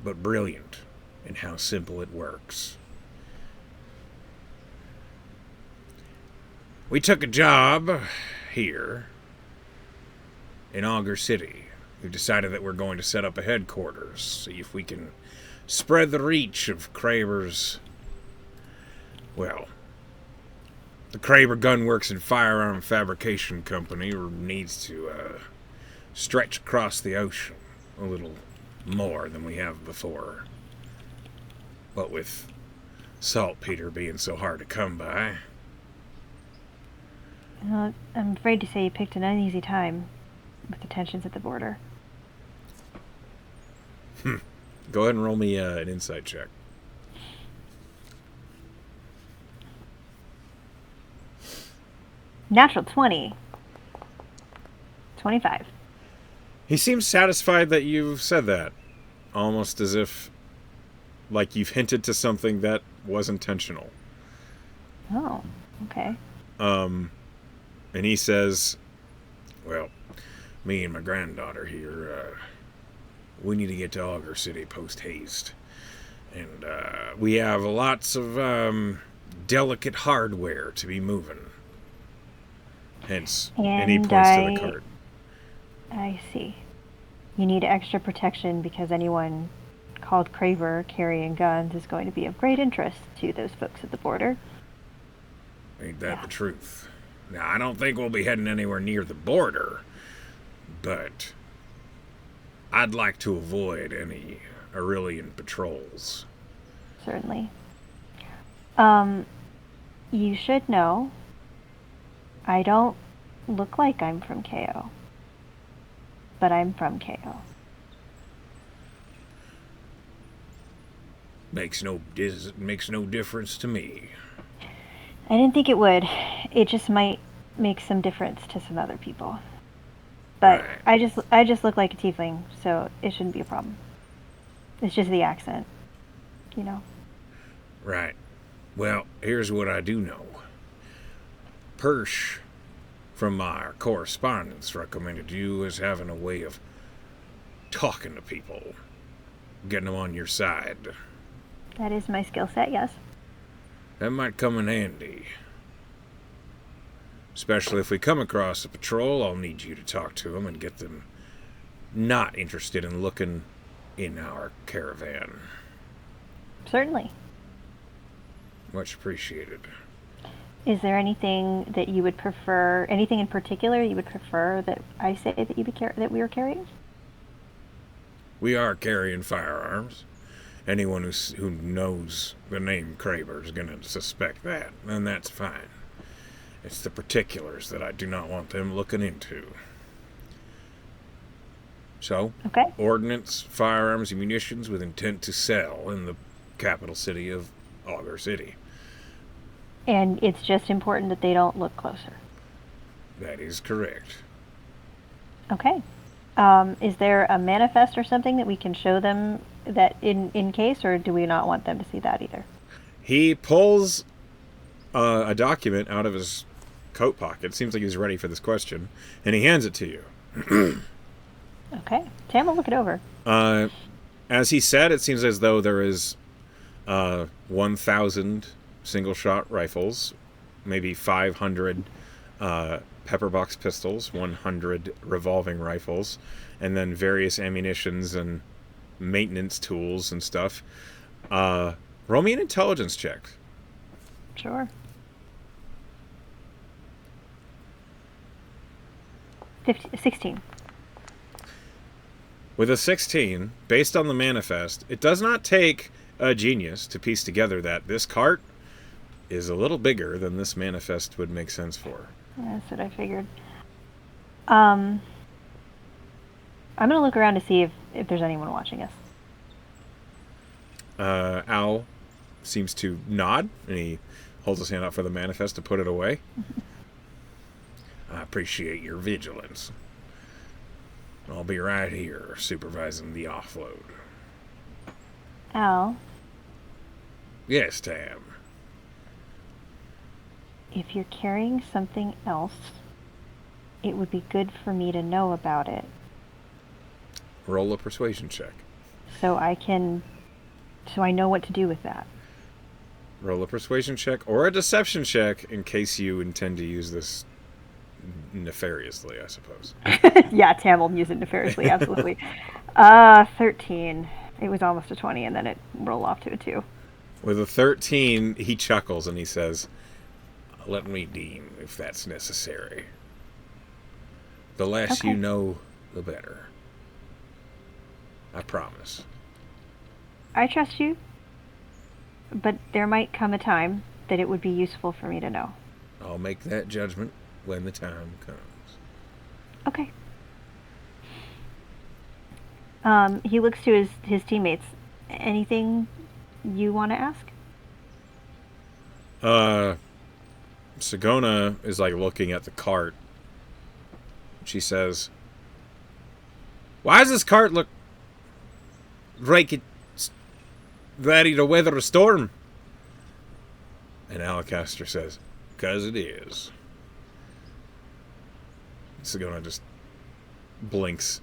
but brilliant in how simple it works. We took a job here in Augur City. We've decided that we're going to set up a headquarters, see if we can spread the reach of Kraber's... Well, the Kraber Gunworks and Firearm Fabrication Company needs to stretch across the ocean a little more than we have before. But with saltpeter being so hard to come by... I'm afraid to say you picked an uneasy time with the tensions at the border. Go ahead and roll me an insight check. Natural 20. 25. He seems satisfied that you've said that, almost as if, like, you've hinted to something that was intentional. Oh, okay. And he says, "Well, me and my granddaughter here, we need to get to Augur City post haste. And we have lots of delicate hardware to be moving. Hence," and he And points to the cart. I see. You need extra protection because anyone called Craver carrying guns is going to be of great interest to those folks at the border. Ain't that the truth? Now, I don't think we'll be heading anywhere near the border, but I'd like to avoid any Aurelian patrols. Certainly. You should know I don't look like I'm from KO, but I'm from KO. Makes no difference to me. I didn't think it would. It just might make some difference to some other people. But Right. I just look like a tiefling, so it shouldn't be a problem. It's just the accent, you know. Right. Well, here's what I do know. Persh, from our correspondence, recommended you as having a way of talking to people, getting them on your side. That is my skill set, yes. That might come in handy. Especially if we come across a patrol, I'll need you to talk to them and get them not interested in looking in our caravan. Certainly. Much appreciated. Is there anything that you would prefer, anything in particular you would prefer that I say that that we are carrying? We are carrying firearms. Anyone who knows the name Kraber is going to suspect that, and that's fine. It's the particulars that I do not want them looking into. So, Okay. ordnance, firearms, and munitions with intent to sell in the capital city of Augur City. And it's just important that they don't look closer. That is correct. Okay. Is there a manifest or something that we can show them that in case, or do we not want them to see that either? He pulls a document out of his coat pocket. Seems like he's ready for this question, and he hands it to you. Okay. Tam will look it over. As he said, it seems as though there is 1,000 single-shot rifles, maybe 500 pepperbox pistols, 100 revolving rifles, and then various ammunitions and maintenance tools and stuff. Roll me an intelligence check. Sure. 16. With a 16, based on the manifest, it does not take a genius to piece together that this cart is a little bigger than this manifest would make sense for. That's what I figured. I'm going to look around to see if there's anyone watching us. Al seems to nod, and he holds his hand out for the manifest to put it away. I appreciate your vigilance. I'll be right here supervising the offload. Al, Yes, Tam. if you're carrying something else, it would be good for me to know about it. Roll a persuasion check. So I know what to do with that. Roll a persuasion check or a deception check in case you intend to use this nefariously, I suppose. Yeah, Tam will use it nefariously, absolutely. 13. It was almost a 20, and then it rolled off to a 2. With a 13, he chuckles and he says, "Let me deem if that's necessary. The less Okay. you know, the better. I promise." I trust you, but there might come a time that it would be useful for me to know. I'll make that judgment when the time comes. Okay. He looks to his teammates. Anything you want to ask? Sagona is like looking at the cart. She says, "Why does this cart look like it's ready to weather a storm?" And Alacaster says, "'Cause it is." Sagona just blinks.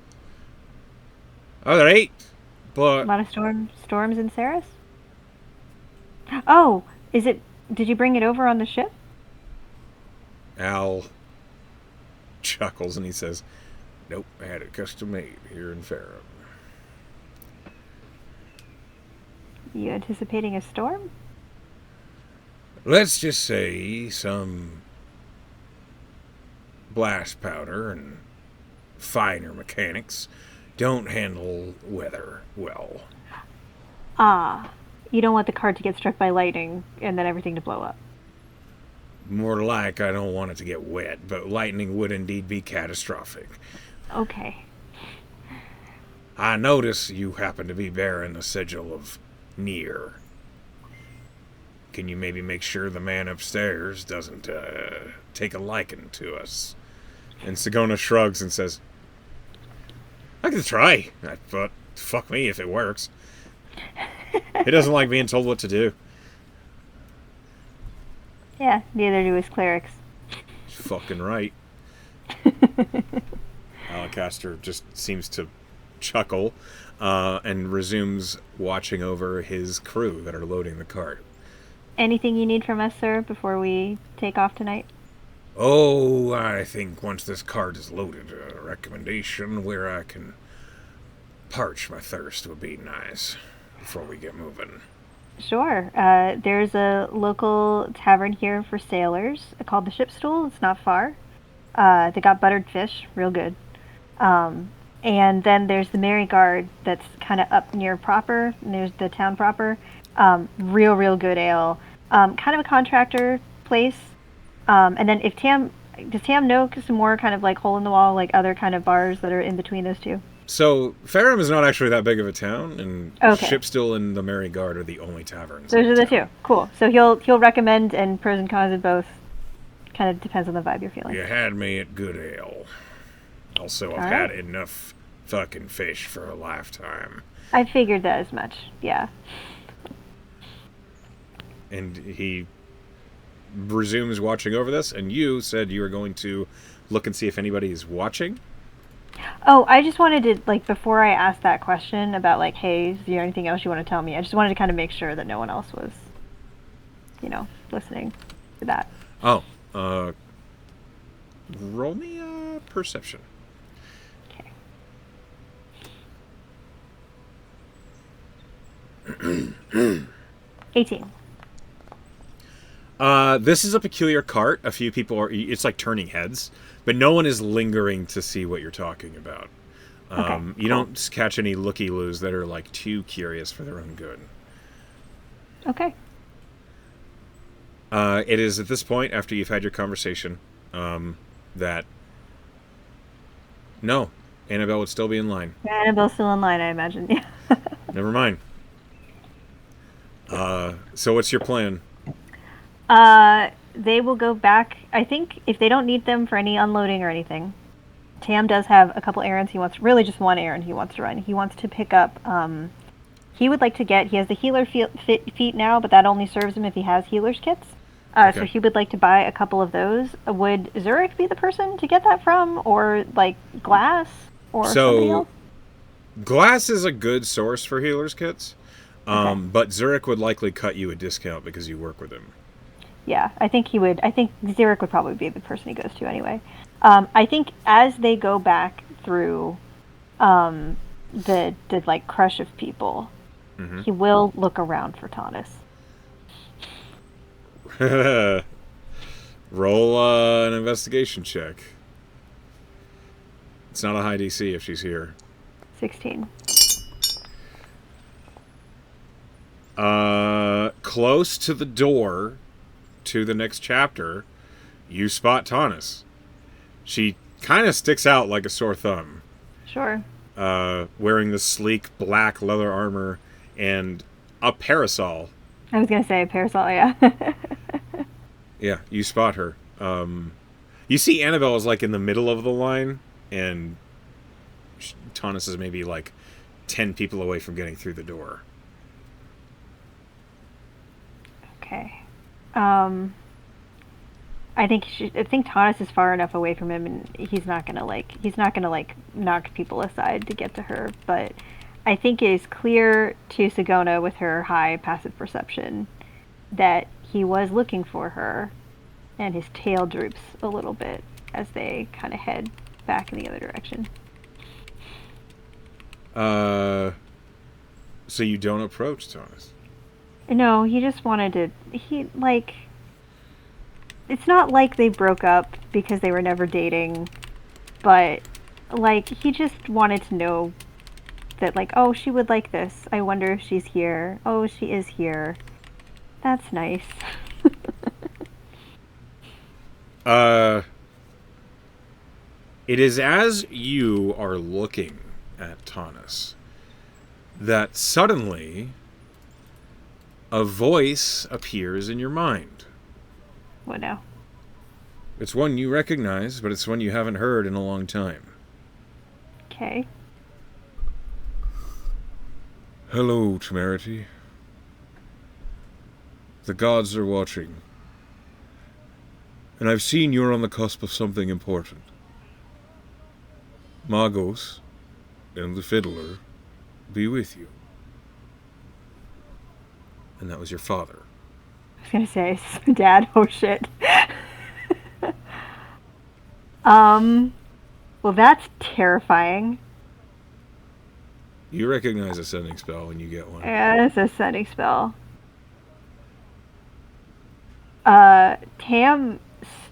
All right, but A lot of storms in Saris? Oh, is it? Did you bring it over on the ship? Al chuckles and he says, "Nope, I had it custom made here in Farum." You anticipating a storm? Let's just say some blast powder and finer mechanics don't handle weather well. Ah, you don't want the cart to get struck by lightning and then everything to blow up. More like I don't want it to get wet, but lightning would indeed be catastrophic. Okay. I notice you happen to be bearing the sigil of Near. Can you maybe make sure the man upstairs doesn't take a liking to us? And Sagona shrugs and says, "I can try, but fuck me if it works." He doesn't like being told what to do. Yeah, neither do his clerics. Fucking right. Alacaster just seems to chuckle and resumes watching over his crew that are loading the cart. Anything you need from us, sir, before we take off tonight? Oh, I think once this cart is loaded, a recommendation where I can parch my thirst would be nice before we get moving. Sure. There's a local tavern here for sailors called the Shipstool. It's not far. They got buttered fish, real good. And then there's the Merry Guard that's kind of up near proper, near the town proper. Real good ale. Kind of a contractor place. And then does Tam know some more kind of like hole in the wall, like other kind of bars that are in between those two? So, Farum is not actually that big of a town, and Okay. Shipstill and the Merry Guard are the only taverns. Those in are the town. two. Cool. So he'll recommend and pros and cons of both. Kind of depends on the vibe you're feeling. You had me at good ale. Also, I've All had right. enough fucking fish for a lifetime. I figured that as much. Yeah. And he resumes watching over this, and you said you were going to look and see if anybody is watching. Oh, I just wanted to, like, before I asked that question about, like, hey, is there anything else you want to tell me? I just wanted to kind of make sure that no one else was, listening to that. Oh, roll me a perception. Okay. 18. This is a peculiar cart. A few people are. It's like turning heads, but no one is lingering to see what you're talking about. Okay, You cool. don't catch any looky-loos that are like too curious for their own good. Okay. It is at this point, after you've had your conversation, that no, Annabelle would still be in line. Annabelle's still in line, I imagine. Yeah. Never mind. So what's your plan? They will go back. I think if they don't need them for any unloading or anything, Tam does have a couple errands he wants. Really, just one errand he wants to run. He wants to pick up. He would like to get. He has the healer feet now, but that only serves him if he has healer's kits. So Okay. he would like to buy a couple of those. Would Zurich be the person to get that from, or like Glass, or somebody So else? Glass is a good source for healers kits, Okay. but Zurich would likely cut you a discount because you work with him. Yeah, I think he would. I think Zurich would probably be the person he goes to anyway. I think as they go back through the like crush of people, he will look around for Tanis. Roll an investigation check. It's not a high DC if she's here. 16. Close to the door to the next chapter, you spot Tanis. She kind of sticks out like a sore thumb, Sure. wearing the sleek black leather armor and a parasol. I was gonna say parasol. Yeah. Yeah, you spot her. You see Annabelle is like in the middle of the line, and Tanis is maybe like 10 people away from getting through the door. Okay. I think Tanis is far enough away from him, and he's not gonna knock people aside to get to her. But I think it is clear to Sagona with her high passive perception that he was looking for her, and his tail droops a little bit as they kind of head back in the other direction. So you don't approach Tanis? No, he just wanted to. It's not like they broke up because they were never dating, but like he just wanted to know that, like, oh, she would like this. I wonder if she's here. Oh, she is here. That's nice. It is as you are looking at Tanis that suddenly a voice appears in your mind. What now? It's one you recognize, but it's one you haven't heard in a long time. Okay. Hello, Temerity. The gods are watching. And I've seen you're on the cusp of something important. Magos and the Fiddler be with you. And that was your father. I was gonna say, Dad. Oh shit. Well, that's terrifying. You recognize a sending spell when you get one. Yeah, it's a sending spell. Tam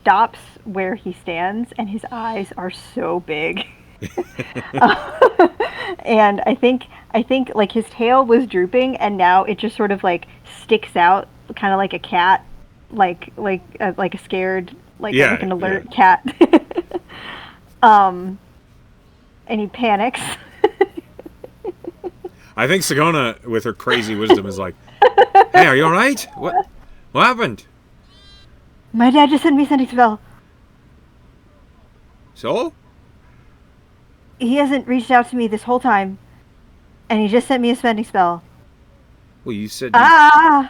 stops where he stands, and his eyes are so big. And I think like his tail was drooping, and now it just sort of like sticks out, kind of like a cat, like a scared, like an alert cat. And he panics. I think Sagona, with her crazy wisdom, is like, "Hey, are you all right? What happened?" My dad just sent me a sending spell. So? He hasn't reached out to me this whole time, and he just sent me a sending spell. Well, you said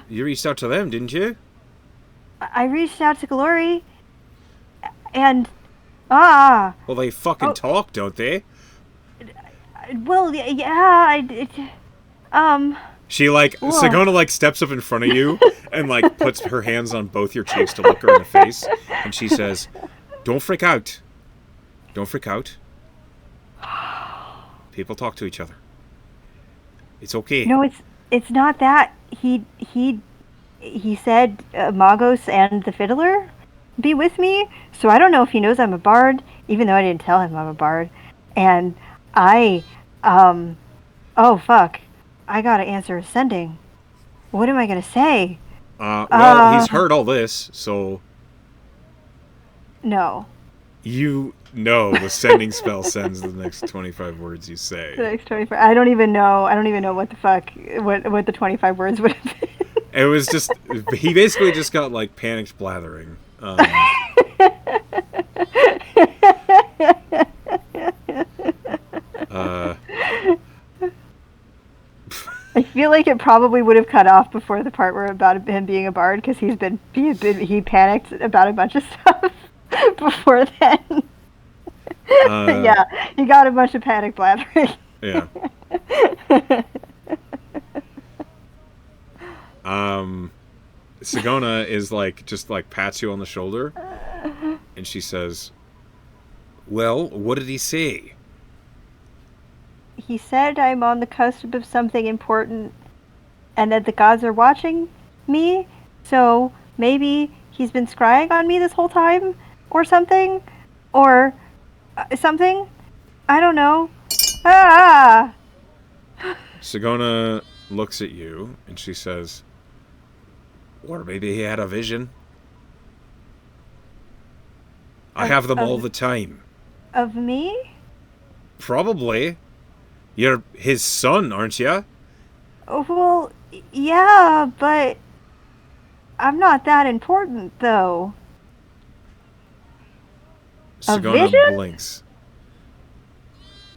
you reached out to them, didn't you? I reached out to Glory, and well, they fucking talk, don't they? Well, yeah, She Sagona steps up in front of you and puts her hands on both your cheeks to look her in the face, and she says, "Don't freak out. Don't freak out. People talk to each other. It's okay." No, it's not that. He said Magos and the Fiddler be with me, so I don't know if he knows I'm a bard, even though I didn't tell him I'm a bard. And oh fuck, I gotta answer a sending. What am I gonna say? Well, he's heard all this, so... No. You know the sending spell sends the next 25 words you say. The next 25... I don't even know what the fuck, what the 25 words would have been. It was just... He basically just got, panicked blathering. I feel like it probably would have cut off before the part where about him being a bard, because he panicked about a bunch of stuff before then. Yeah, he got a bunch of panic blathering. Yeah. Sagona is just pats you on the shoulder, and she says, "Well, what did he say?" He said I'm on the cusp of something important, and that the gods are watching me, so maybe he's been scrying on me this whole time, or something, or something. I don't know. Sagona looks at you, and she says, "Or maybe he had a vision. I have them all the time." Of me? Probably. You're his son, aren't you? Well, yeah, but I'm not that important, though. A Sagana vision? blinks.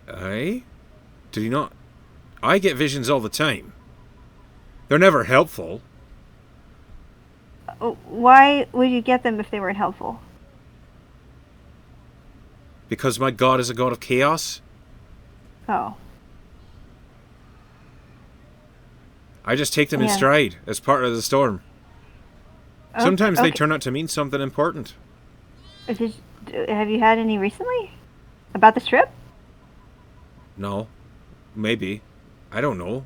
Aye? Did he not? I get visions all the time. They're never helpful. Why would you get them if they weren't helpful? Because my god is a god of chaos. Oh. I just take them in Yeah. stride as part of the storm. Sometimes they Okay. turn out to mean something important. Have you had any recently? About this trip? No. Maybe. I don't know.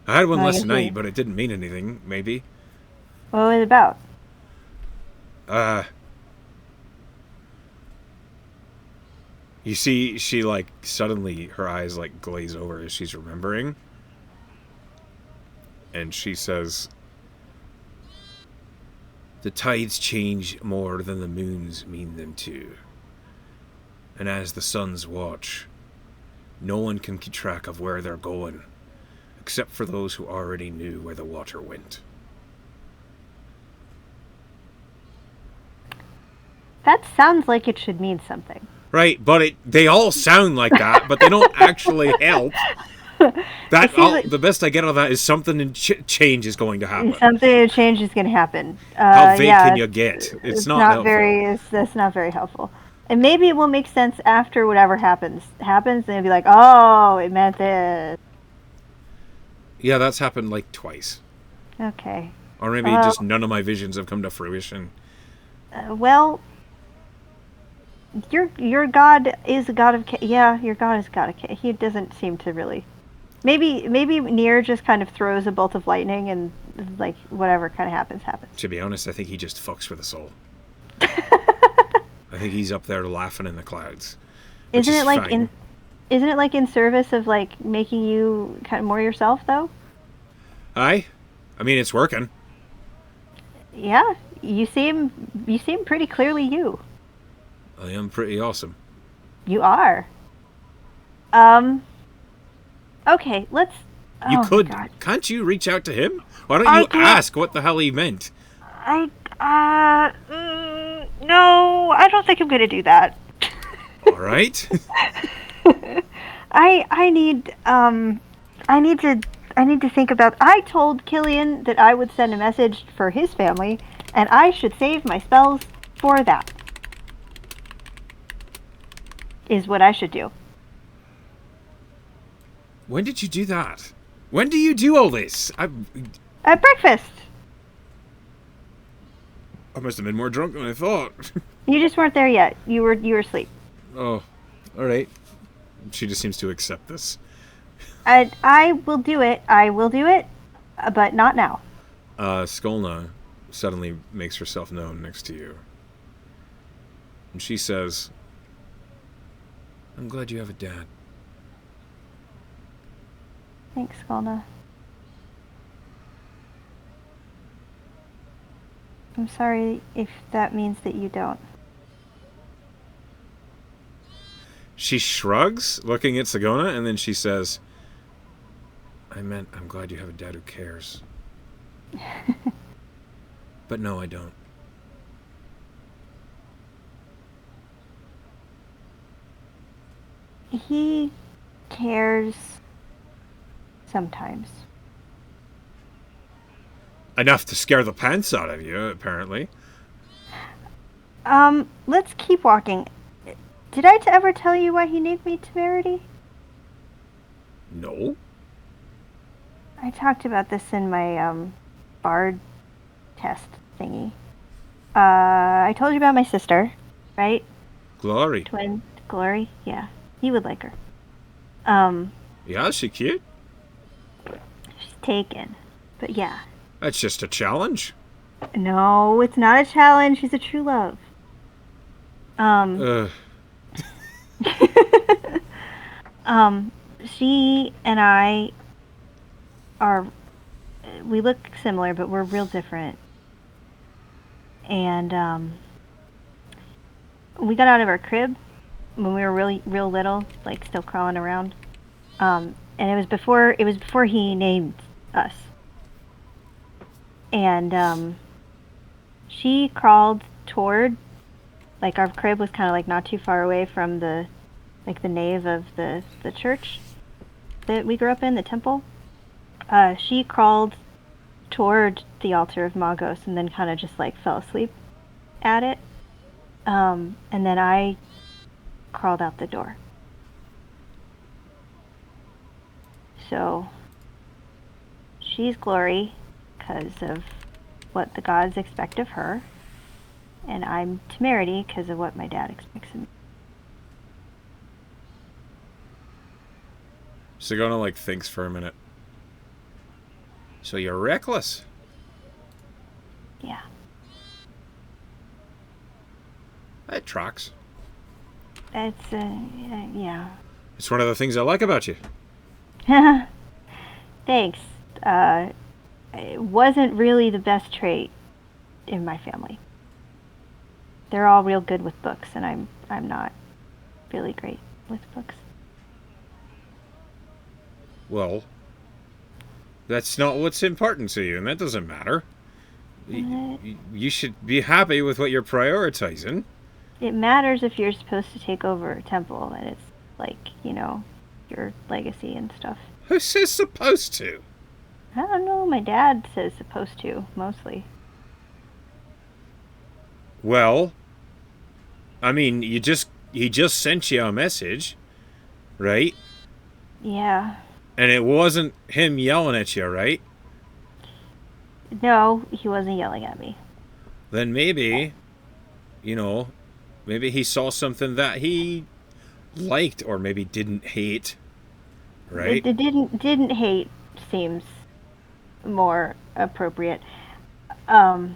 I had one I last guess night, we- but it didn't mean anything. Maybe. What was it about? You see, she, like, suddenly, her eyes, like, glaze over as she's remembering. And she says, the tides change more than the moons mean them to. And as the suns watch, no one can keep track of where they're going, except for those who already knew where the water went. That sounds like it should mean something. Right, but they all sound like that, but they don't actually help. It seems like- The best I get out of that is something in change is going to happen. Something change is going to happen. How vague yeah, can you get? It's not helpful. That's not very helpful. And maybe it will make sense after whatever happens, and it'll be like, oh, it meant this. Yeah, that's happened like twice. Okay. Or maybe just none of my visions have come to fruition. Well, your god is a god of your god is a god of chaos. He doesn't seem to really. Maybe Nier just kind of throws a bolt of lightning and like whatever kind of happens. To be honest, I think he just fucks with us all. I think he's up there laughing in the clouds. Isn't it like fine. Isn't it like in service of like making you kind of more yourself though? Aye? I mean, it's working. Yeah, you seem pretty clearly you. I am pretty awesome. You are. Okay, let's. You oh my could. God. Can't you reach out to him? Why don't I you can't. ask what the hell he meant? No, I don't think I'm gonna do that. All right? I need to think about. I told Killian that I would send a message for his family, and I should save my spells for that. Is what I should do. When did you do that? When do you do all this? I At breakfast. must have been more drunk than I thought. You just weren't there yet. You were asleep. Oh, all right. She just seems to accept this. I will do it. But not now. Skolna suddenly makes herself known next to you. And she says, I'm glad you have a dad. Thanks, Skolna. I'm sorry if that means that you don't. She shrugs, looking at Sagona, and then she says, I'm glad you have a dad who cares. But no, I don't. He cares sometimes. Enough to scare the pants out of you, apparently. Let's keep walking. Did I ever tell you why he named me Temerity? No? I talked about this in my, bard test thingy. I told you about my sister, right? Glory. Twin Glory? Yeah. He would like her. Yeah, is she cute? She's taken. But yeah. That's just a challenge. No, it's not a challenge. She's a true love. Ugh. She and I we look similar, but we're real different. And, we got out of our crib when we were real little, like still crawling around. And it was before he named us. And, She crawled toward, like, our crib was kind of like not too far away from the nave of the church that we grew up in, the temple. She crawled toward the altar of Magos and then kind of just like fell asleep at it. And then I crawled out the door. So she's Glory because of what the gods expect of her, and I'm Temerity because of what my dad expects of me. Sigona, like, thinks for a minute. So you're reckless? Yeah. That tracks. It's, yeah. It's one of the things I like about you. Thanks. It wasn't really the best trait in my family. They're all real good with books, and I'm not really great with books. Well, that's not what's important to you, and that doesn't matter. You should be happy with what you're prioritizing. It matters if you're supposed to take over a temple, and it's like, your legacy and stuff. Who says supposed to? I don't know, my dad says supposed to, mostly. Well, I mean, he just sent you a message, right? Yeah. And it wasn't him yelling at you, right? No, he wasn't yelling at me. Then maybe, maybe he saw something that he liked or maybe didn't hate, right? It didn't hate seems more appropriate. But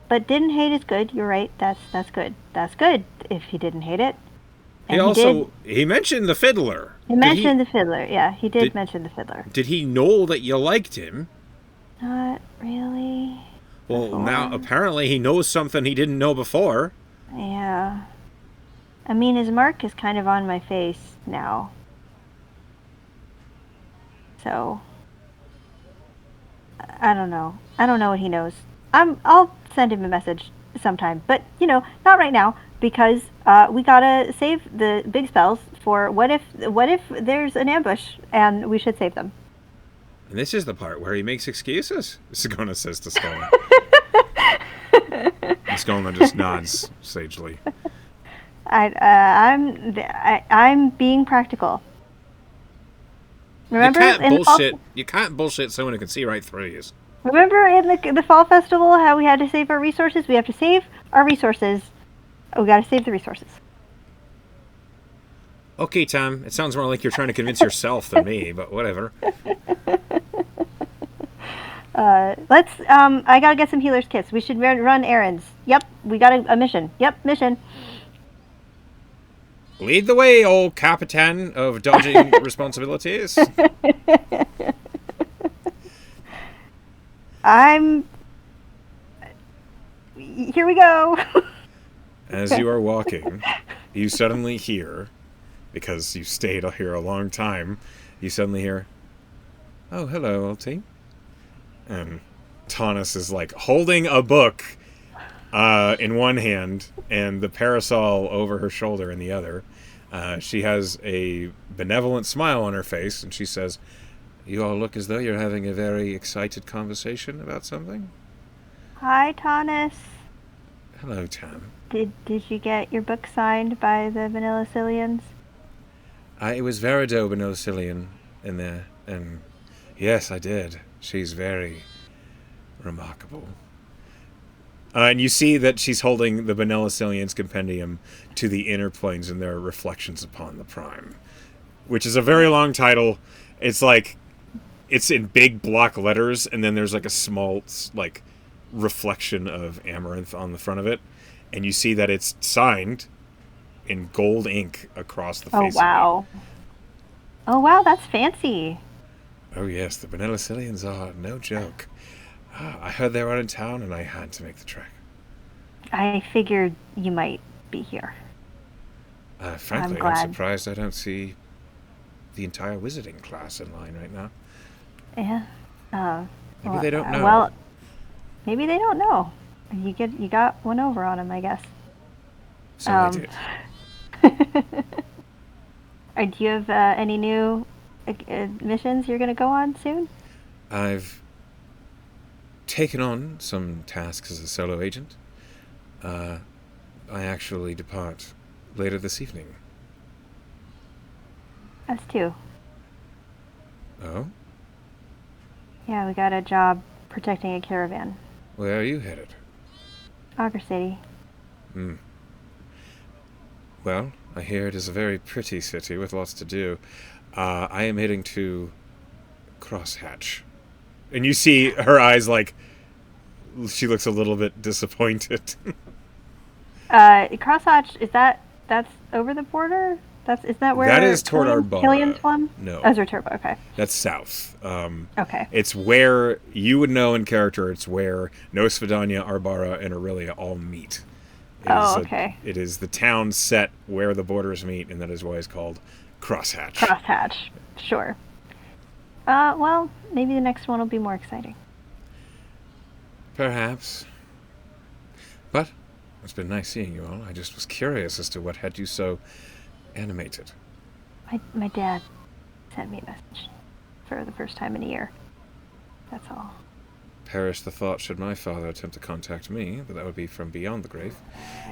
didn't hate is good. You're right. That's good. That's good if he didn't hate it. And he mentioned the fiddler. He mentioned the fiddler. Yeah, he did mention the fiddler. Did he know that you liked him? Not really. Well, before. Now apparently he knows something he didn't know before. Yeah. I mean, his mark is kind of on my face now. So, I don't know. I don't know what he knows. I'll send him a message sometime, but not right now because we gotta save the big spells for what if there's an ambush and we should save them. And this is the part where he makes excuses. Sigona says to Skolna. And Skolna just nods sagely. I'm being practical. Remember, you can't bullshit someone who can see right through you. Remember in the fall festival how we had to save our resources? We have to save our resources. We got to save the resources. Okay, Tom. It sounds more like you're trying to convince yourself than me, but whatever. Let's. I gotta get some healer's kits. We should run errands. Yep, we got a mission. Yep, mission. Lead the way, old Capitan of dodging responsibilities. Here we go. As you are walking, you suddenly hear, because you stayed here a long time, you suddenly hear, "Oh, hello, old team." And Tanis is like holding a book in one hand and the parasol over her shoulder in the other. She has a benevolent smile on her face, and she says, "You all look as though you're having a very excited conversation about something." Hi, Tanis. Hello, Tom. Did you get your book signed by the Vanilla Cillians? It was Verido Benocillian in there, and yes, I did. She's very remarkable. And you see that she's holding the Benellicillian's compendium to the inner planes and their reflections upon the prime, which is a very long title. It's like, it's in big block letters, and then there's like a small, like, reflection of Amaranth on the front of it. And you see that it's signed in gold ink across the face. Oh, wow. Oh, wow, that's fancy. Oh, yes, the Benellicillians are no joke. I heard they were in town, and I had to make the trek. I figured you might be here. Frankly, I'm surprised I don't see the entire wizarding class in line right now. Yeah. Maybe they don't know. Well, maybe they don't know. You got one over on them, I guess. So I did. Do you have any new missions you're gonna go on soon? I've taken on some tasks as a solo agent. I actually depart later this evening. Us too. Oh? Yeah, we got a job protecting a caravan. Where are you headed? Augur City. Hmm. Well, I hear it is a very pretty city with lots to do. I am heading to Crosshatch. And you see her eyes like... She looks a little bit disappointed. Crosshatch, that's over the border? Is that where That is toward Arbara. Killian swum? No. Oh, Zerturba, okay. That's south. Okay. It's where, you would know in character, it's where Nosfidania, Arbara, and Aurelia all meet. Okay. It is the town set where the borders meet, and that is why it's called Crosshatch. Crosshatch, sure. Well, maybe the next one will be more exciting. Perhaps. But it's been nice seeing you all. I just was curious as to what had you so animated. My dad sent me a message for the first time in a year. That's all. Perish the thought should my father attempt to contact me, but that would be from beyond the grave.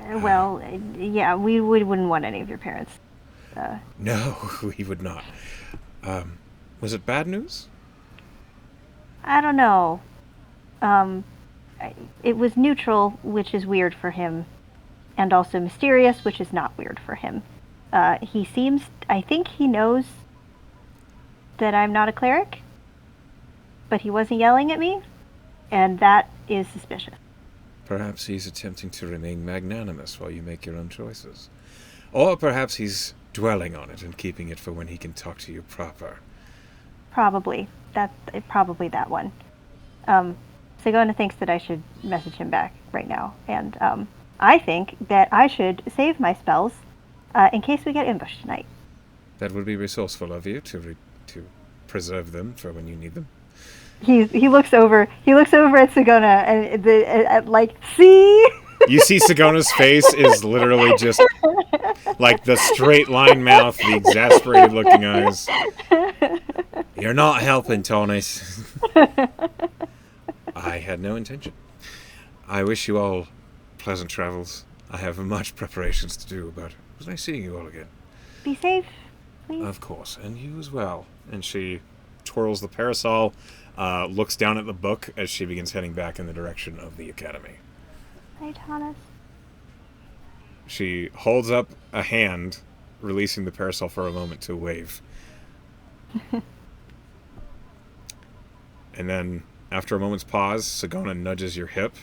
Well, yeah, we wouldn't want any of your parents. No, we would not. Was it bad news? I don't know. It was neutral, which is weird for him, and also mysterious, which is not weird for him. I think he knows that I'm not a cleric, but he wasn't yelling at me, and that is suspicious. Perhaps he's attempting to remain magnanimous while you make your own choices. Or perhaps he's dwelling on it and keeping it for when he can talk to you proper. Probably that one. Sigona thinks that I should message him back right now, and I think that I should save my spells in case we get ambushed tonight. That would be resourceful of you to preserve them for when you need them. He looks over at Sigona and like, see. You see Sigona's face is literally just like the straight line mouth, the exasperated looking eyes. You're not helping, Tonis. I had no intention. I wish you all pleasant travels. I have much preparations to do, but it was nice seeing you all again. Be safe, please. Of course, and you as well. And she twirls the parasol, looks down at the book as she begins heading back in the direction of the academy. Hi, Thomas. She holds up a hand, releasing the parasol for a moment to wave. And then, after a moment's pause, Sigona nudges your hip.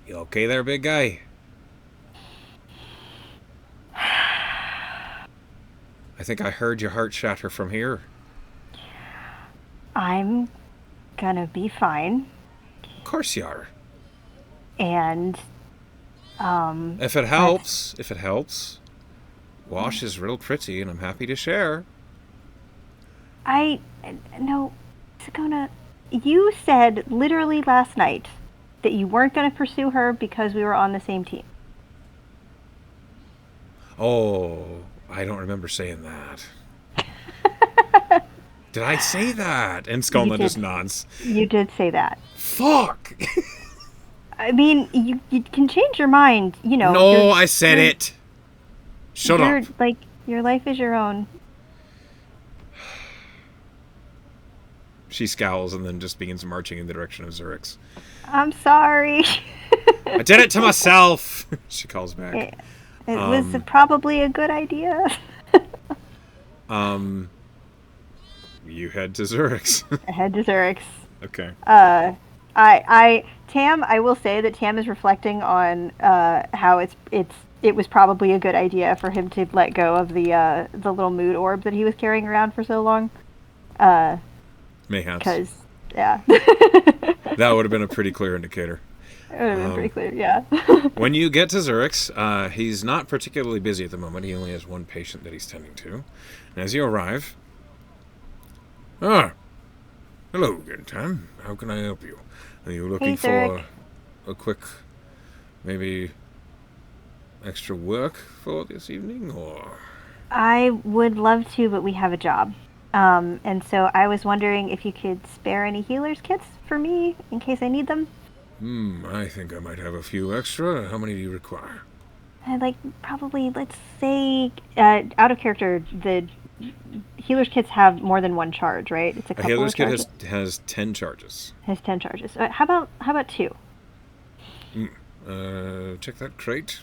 You okay there, big guy? I think I heard your heart shatter from here. I'm gonna be fine. Of course you are. And, If it helps. Wash is real pretty, and I'm happy to share. No, Sigona, you said literally last night that you weren't going to pursue her because we were on the same team. Oh, I don't remember saying that. Did I say that? And Skolna just nods. You did say that. Fuck! I mean, you can change your mind, you know. No, I said it. Shut up. Like, your life is your own. She scowls and then just begins marching in the direction of Zurix. I'm sorry. I did it to myself, she calls back. It was probably a good idea. You head to Zurix. Head to Zurix. Okay. Tam, I will say that Tam is reflecting on how it was probably a good idea for him to let go of the little mood orb that he was carrying around for so long. Mayhaps. Because, yeah. That would have been a pretty clear indicator. It would have been pretty clear, yeah. When you get to Zurix, he's not particularly busy at the moment. He only has one patient that he's tending to. And as you arrive... hello again, Tam. How can I help you? Are you looking Zurich. for a quick, maybe extra work for this evening, or? I would love to, but we have a job. And so I was wondering if you could spare any healer's kits for me in case I need them. I think I might have a few extra. How many do you require? I'd like probably, let's say, out of character, the healer's kits have more than one charge, right? It's a A couple healer's of kit charges. has 10 charges. Has 10 charges. How about two? Check that crate.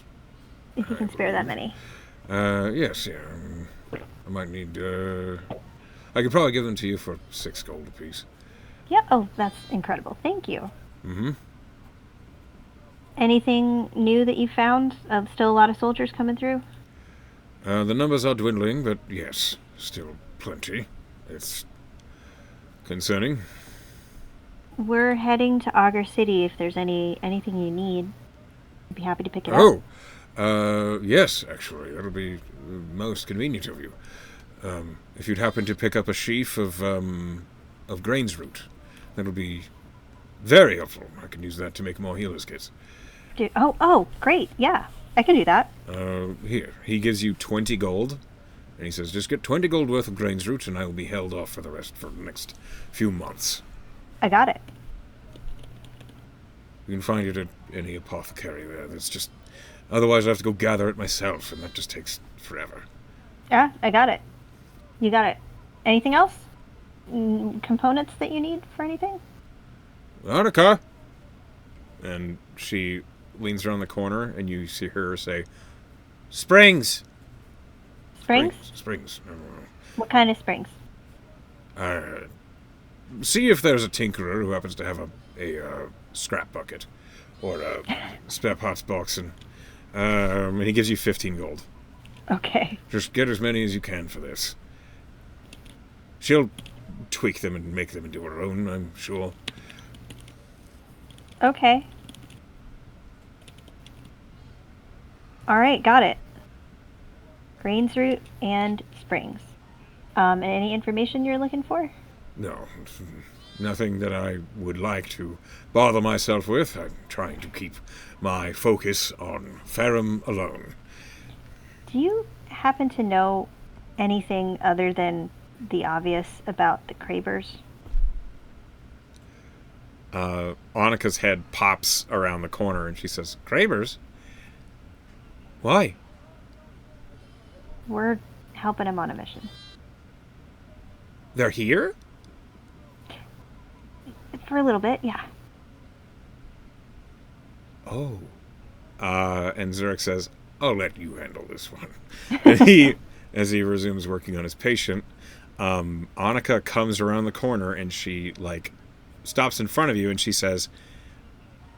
If you can spare that many. Yes, yeah. I might need, I could probably give them to you for 6 gold apiece. Yeah. Oh, that's incredible. Thank you. Mm-hmm. Anything new that you found? Still a lot of soldiers coming through? The numbers are dwindling, but yes, still plenty. It's concerning. We're heading to Augur City if there's anything you need. I'd be happy to pick it up. Yes, actually, that'll be most convenient of you. If you'd happen to pick up a sheaf of grains root, that'll be very helpful. I can use that to make more healers kits. Oh, great. Yeah, I can do that. Here, he gives you 20 gold, and he says, just get 20 gold worth of grains root, and I will be held off for the rest for the next few months. I got it. You can find it at any apothecary there. That's just... Otherwise, I have to go gather it myself, and that just takes forever. Yeah, I got it. You got it. Anything else? Components that you need for anything? Annika! And she leans around the corner, and you see her say, Springs! Springs? Springs. What kind of springs? See if there's a tinkerer who happens to have a scrap bucket, or a spare parts box, and he gives you 15 gold. Okay. Just get as many as you can for this. She'll tweak them and make them into her own, I'm sure. Okay. Alright, got it. Grains root and springs. Any information you're looking for? No, nothing that I would like to bother myself with. I'm trying to keep my focus on Ferrum alone. Do you happen to know anything other than the obvious about the Cravers? Annika's head pops around the corner and she says, Kravers? Why? We're helping him on a mission. They're here? For a little bit, yeah. Oh. And Zurich says, I'll let you handle this one. And as he resumes working on his patient, Annika comes around the corner and she, stops in front of you and she says,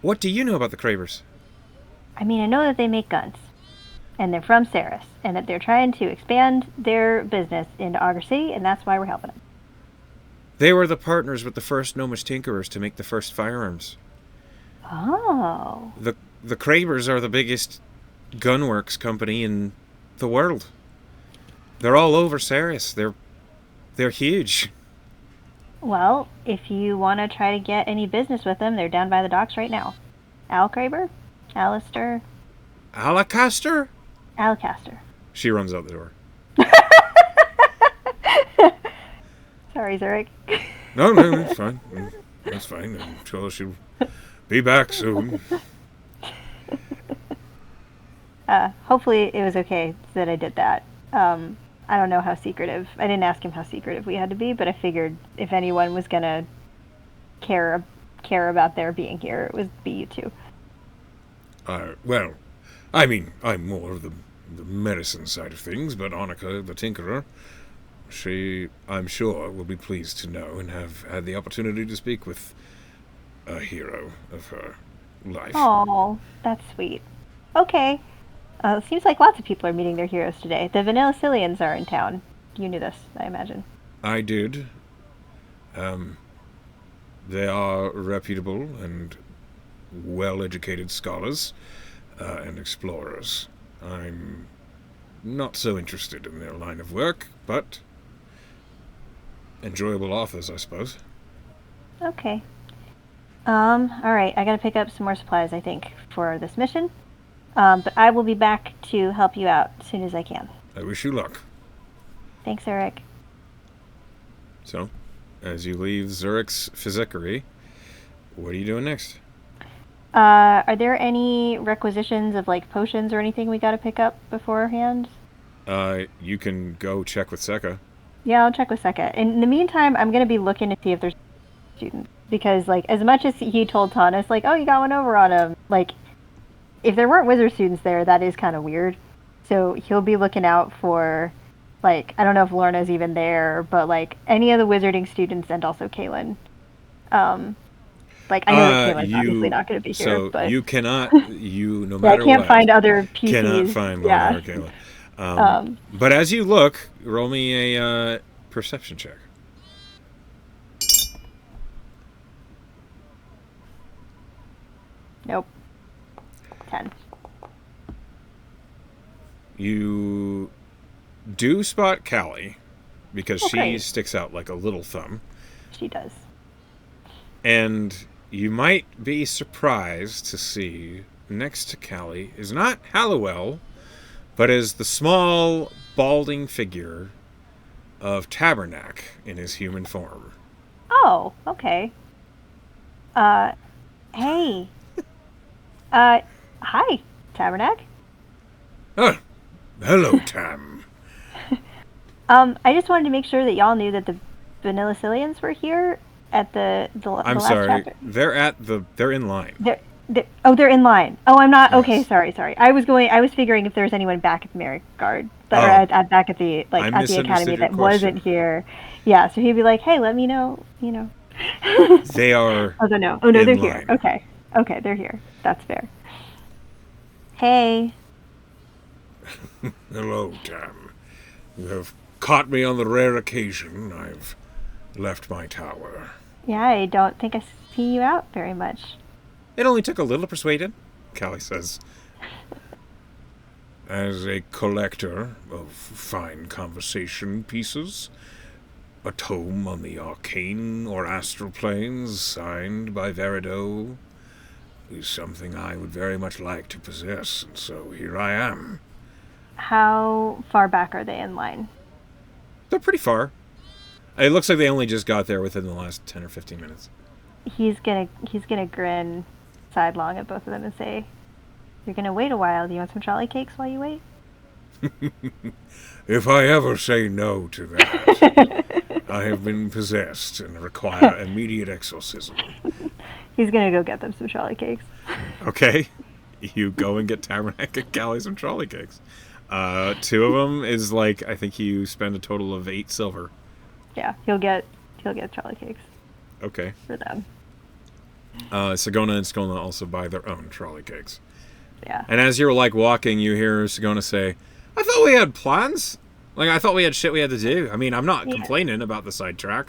what do you know about the Cravers? I mean, I know that they make guns. And they're from Ceres. And that they're trying to expand their business into Augur City, and that's why we're helping them. They were the partners with the first Gnomish tinkerers to make the first firearms. Oh. The Cravers are the biggest gunworks company in the world. They're all over Ceres. They're huge. Well, if you want to try to get any business with them, they're down by the docks right now. Al Craver? Alistair? Alacaster? Alcaster. She runs out the door. Sorry, Zurich. No, it's fine. That's fine. I'm sure she'll be back soon. Hopefully it was okay that I did that. I don't know how secretive. I didn't ask him how secretive we had to be, but I figured if anyone was gonna care about their being here, it would be you two. Well, I mean, I'm more of the medicine side of things, but Annika, the tinkerer, she, I'm sure, will be pleased to know and have had the opportunity to speak with a hero of her life. Oh, that's sweet. Okay. Seems like lots of people are meeting their heroes today. The Vanilla Cillians are in town. You knew this, I imagine. I did. They are reputable and well-educated scholars and explorers. I'm not so interested in their line of work, but enjoyable authors, I suppose. Okay. All right, I gotta pick up some more supplies, I think, for this mission. But I will be back to help you out as soon as I can. I wish you luck. Thanks, Eric. So, as you leave Zurich's physickery, what are you doing next? Are there any requisitions of like potions or anything we gotta pick up beforehand? You can go check with Seka. Yeah, I'll check with Seka. In the meantime, I'm gonna be looking to see if there's students because, like, as much as he told Tanis, like, "Oh, you got one over on him," like, if there weren't wizard students there, that is kind of weird. So he'll be looking out for, like, I don't know if Lorna's even there, but like any of the wizarding students and also Kaylin. Um, like I know that Kaylin's obviously You not going to be here, so but you cannot you no yeah, I matter can't what find other cannot PCs. find Yeah. Lorna or Kayla. Um, But as you look, roll me a perception check. nope. 10. You do spot Callie because she great. sticks out like a little thumb, She does. and you might be surprised to see next to Callie is not Halliwell, but is the small, balding figure of Tabernac in his human form. Oh, okay. Uh, hey. Hi, Tabernac. Oh, hello, Tam. I just wanted to make sure that y'all knew that the Vanillicillians were here at the I'm last sorry. chapter. They're in line. They're in line. Oh, I'm not. Yes. Okay, sorry. I was figuring if there was anyone back at the Merit Guard, or back at the I at the misunderstood academy your that question. wasn't here. Yeah, so he'd be like, "Hey, let me know." You know. They are Oh no! Oh no, in they're line. here. Okay, they're here. That's fair. Hey. Hello, Tam. You have caught me on the rare occasion I've left my tower. Yeah, I don't think I see you out very much. It only took a little to persuade him, Callie says. As a collector of fine conversation pieces, a tome on the arcane or astral planes signed by Verido is something I would very much like to possess, and so here I am. How far back are they in line? They're pretty far. It looks like they only just got there within the last 10 or 15 minutes. He's gonna grin sidelong at both of them and say, "You're gonna wait a while. Do you want some trolley cakes while you wait?" If I ever say no to that, I have been possessed and require immediate exorcism. He's gonna go get them some trolley cakes. Okay, you go and get Tabernac and Callie some trolley cakes. Two of them is like, I think you spend a total of 8 silver. Yeah, he'll get trolley cakes Okay. for them. Sagona and Skolna also buy their own trolley cakes. Yeah. And as you're like walking, you hear Sagona say, I thought we had plans. Like, I thought we had shit we had to do. I mean, I'm not complaining about the sidetrack.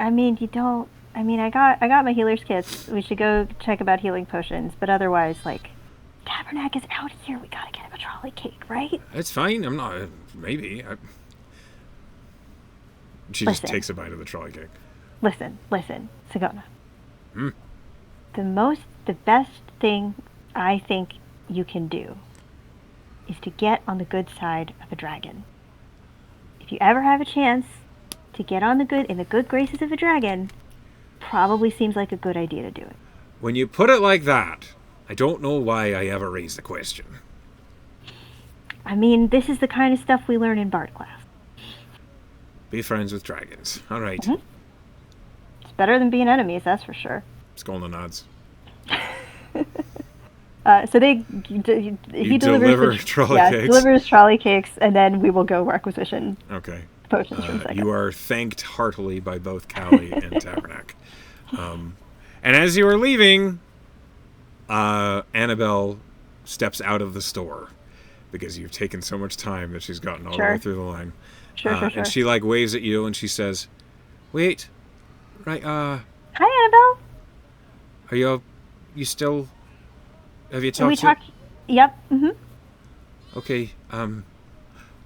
I mean, you don't. I mean, I got my healer's kits. We should go check about healing potions, but otherwise, like, Tabernac is out here. We gotta get him a trolley cake, right? It's fine. I'm not. Maybe. She just takes a bite of the trolley cake. Listen, Sagona. Hmm. The best thing I think you can do is to get on the good side of a dragon. If you ever have a chance to get in the good graces of a dragon, probably seems like a good idea to do it. When you put it like that, I don't know why I ever raised the question. I mean, this is the kind of stuff we learn in Bard class. Be friends with dragons. All right. Mm-hmm. It's better than being enemies, that's for sure. Skolna nods. So he delivers trolley cakes. delivers trolley cakes, and then we will go requisition Okay. potions from Seka. You are thanked heartily by both Callie and Tabernac. And as you are leaving, Annabelle steps out of the store because you've taken so much time that she's gotten all the way through the line. Sure. And she like waves at you and she says, "Wait, right? Hi, Annabelle. Are you still? Have you talked? We talked. Yep. Mm-hmm. Okay. I'm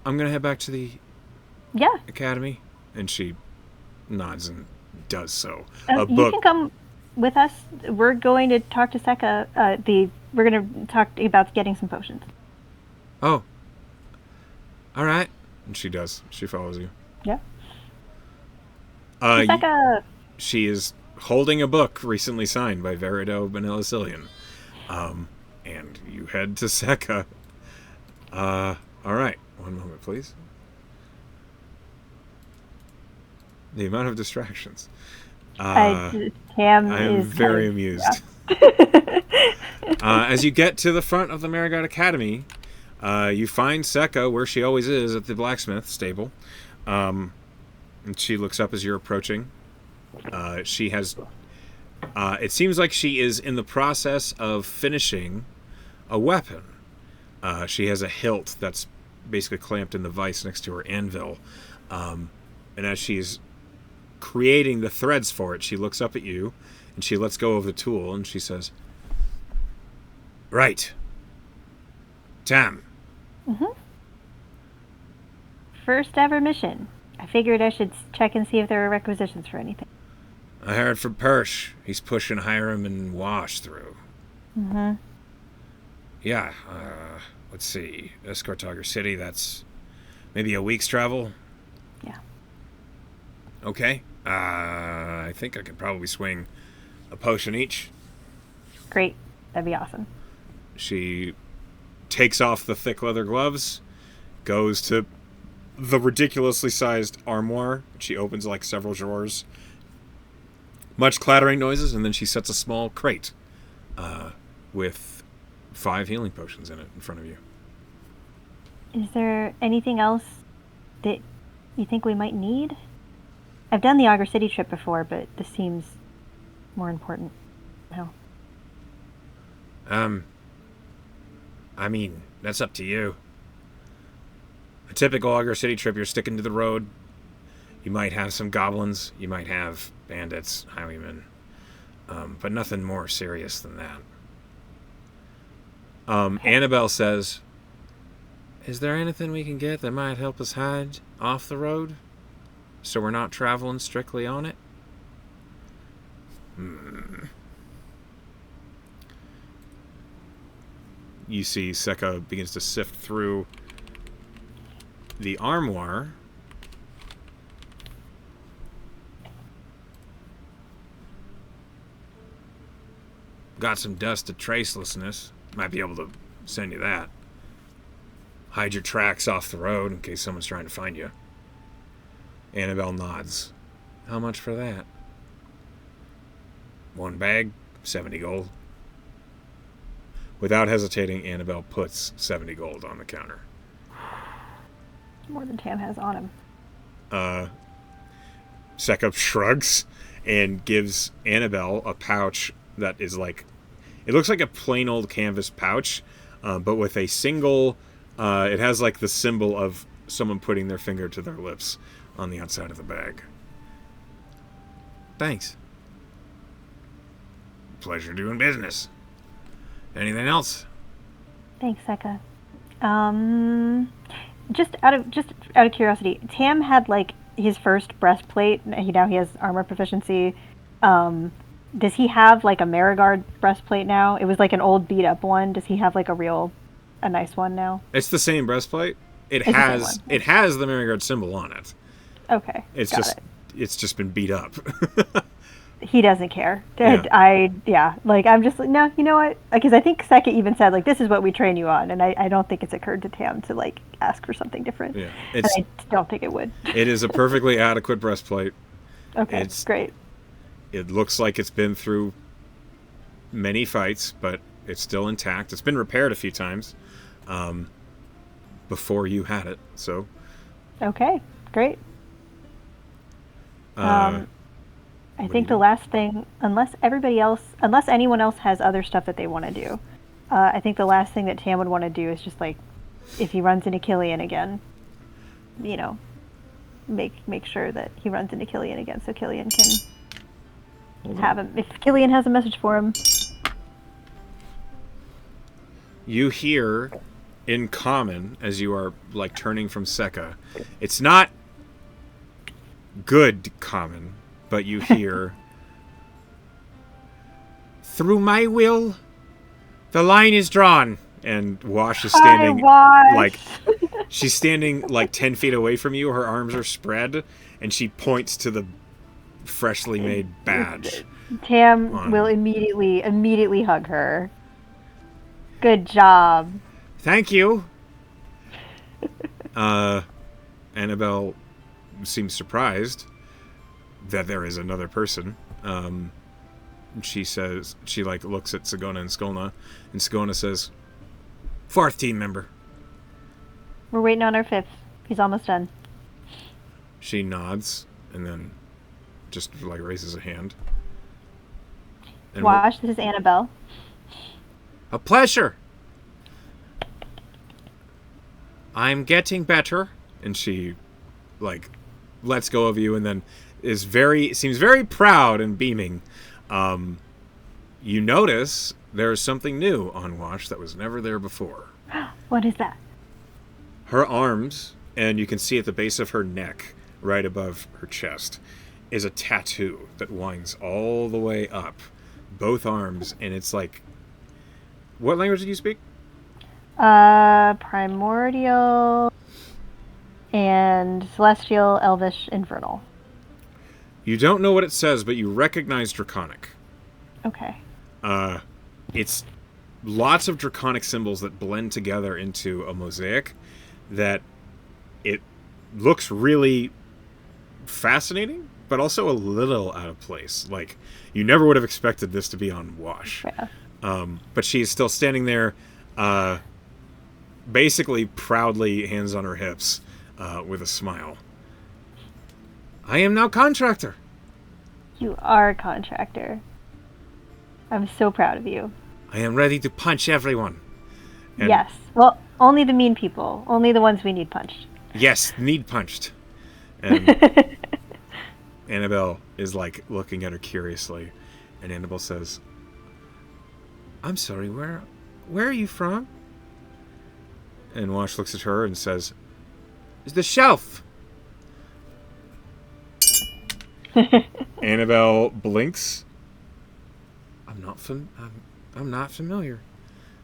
gonna head back to the academy." And she nods and does so. You can come. with us. We're going to talk to Seka. We're going to talk about getting some potions. Oh. All right. And she does. She follows you. Yeah. Uh, Seka. she is holding a book recently signed by Verido Benelicilian. And you head to Seka. All right. One moment, please. The amount of distractions. Tam I'm is very kind of, amused. Yeah. As you get to the front of the Marigard Academy, you find Seka where she always is, at the blacksmith stable. And she looks up as you're approaching. She has... it seems like she is in the process of finishing a weapon. She has a hilt that's basically clamped in the vise next to her anvil. And as she's creating the threads for it, she looks up at you, and she lets go of the tool, and she says, "Right. Tam." First ever mission. I figured I should check and see if there are requisitions for anything. I heard from Persh. He's pushing Hiram and Wash through. Yeah, let's see. Escortogger City, that's maybe a week's travel? Yeah. Okay. I think I could probably swing a potion each. Great. That'd be awesome. She takes off the thick leather gloves, goes to the ridiculously sized armoire. She opens like several drawers. Much clattering noises, and then she sets a small crate with 5 healing potions in it in front of you. Is there anything else that you think we might need? I've done the Augur City trip before, but this seems more important now. I mean, that's up to you. A typical Augur City trip, you're sticking to the road. You might have some goblins. You might have bandits, highwaymen. But nothing more serious than that. Annabelle says, "Is there anything we can get that might help us hide off the road? So we're not traveling strictly on it?" You see Seka begins to sift through the armoire. Got some dust of tracelessness. Might be able to send you that. Hide your tracks off the road in case someone's trying to find you. Annabelle nods. How much for that? 1 bag, 70 gold. Without hesitating, Annabelle puts 70 gold on the counter. More than Tam has on him. Seka shrugs and gives Annabelle a pouch that is like... It looks like a plain old canvas pouch, but with a single... it has like the symbol of someone putting their finger to their lips on the outside of the bag. Thanks. Pleasure doing business. Anything else? Thanks, Seka. Just out of curiosity, Tam had like his first breastplate. Now he has armor proficiency. Does he have like a Marigard breastplate now? It was like an old beat up one. Does he have like a nice one now? It's the same breastplate. It It's has the Marigard symbol on it. Okay. It's just been beat up. He doesn't care. Yeah. I'm just like, no, you know what? Because I think Seka even said like, this is what we train you on, and I don't think it's occurred to Tam to like ask for something different. Yeah, and I don't think it would. It is a perfectly adequate breastplate. Okay, It's great. It looks like it's been through many fights, but it's still intact. It's been repaired a few times before you had it. So. Okay, great. I think the last thing, unless anyone else has other stuff that they want to do, I think the last thing that Tam would want to do is just like, if he runs into Killian again, you know, make sure that he runs into Killian again, so Killian can have him. If Killian has a message for him. You hear in common as you are like turning from Seka. It's not good common, but you hear through my will, the line is drawn. And Wash is Hi, standing, Wash. like, she's standing like 10 feet away from you. Her arms are spread, and she points to the freshly made badge. Tam will immediately hug her. Good job. Thank you. Annabelle seems surprised that there is another person. She says, she like looks at Sagona and Sagona says, 4th team member. We're waiting on our 5th. He's almost done. She nods and then just like raises a hand. And Wash, this is Annabelle. A pleasure. I'm getting better. And she like lets go of you and then seems very proud and beaming. You notice there's something new on Wash that was never there before. What is that? Her arms, and you can see at the base of her neck, right above her chest, is a tattoo that winds all the way up both arms, and it's like... What language did you speak? Primordial and Celestial, Elvish, Infernal. You don't know what it says, but you recognize Draconic. Okay. It's lots of Draconic symbols that blend together into a mosaic that it looks really fascinating, but also a little out of place. Like, you never would have expected this to be on Wash. Yeah. But she is still standing there, basically proudly, hands on her hips, with a smile. I am now contractor. You are a contractor. I'm so proud of you. I am ready to punch everyone. And yes. Well, only the mean people. Only the ones we need punched. yes, need punched. And Annabelle is like looking at her curiously, and Annabelle says, I'm sorry, where are you from? And Wash looks at her and says, It's the shelf. Annabelle blinks. I'm not familiar.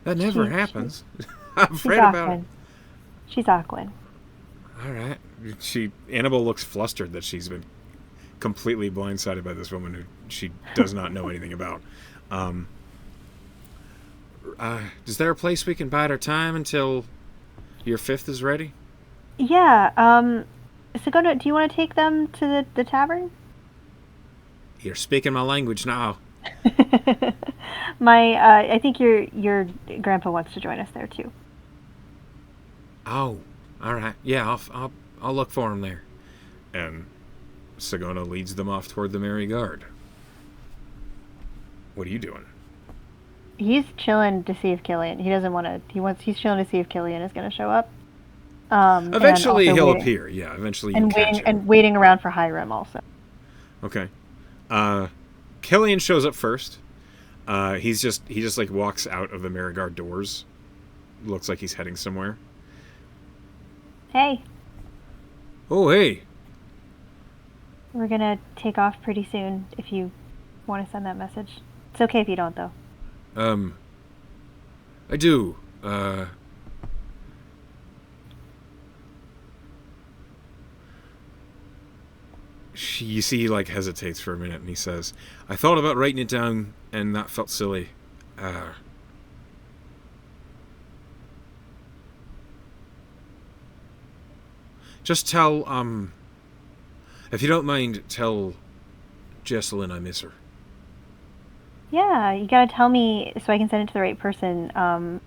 That never happens. I've read about it. She's Aquin. All right. Annabelle looks flustered that she's been completely blindsided by this woman who she does not know anything about. Is there a place we can bide our time until your 5th is ready? Yeah. Sagona, do you want to take them to the tavern? You're speaking my language now. I think your grandpa wants to join us there too. Oh, all right. Yeah, I'll look for him there. And Sagona leads them off toward the Merry Guard. What are you doing? He's chilling to see if Killian. He doesn't want to. He's chilling to see if Killian is going to show up. Eventually he'll appear. Yeah, eventually you catch him. And waiting around for Hiram also. Okay. Killian shows up first. He just like walks out of the Merigard doors. Looks like he's heading somewhere. Hey. Oh, hey. We're gonna take off pretty soon if you want to send that message. It's okay if you don't, though. I do. You see he like hesitates for a minute and he says, I thought about writing it down and that felt silly. Just tell, if you don't mind, tell Jessalyn I miss her. Yeah, you gotta tell me so I can send it to the right person. Can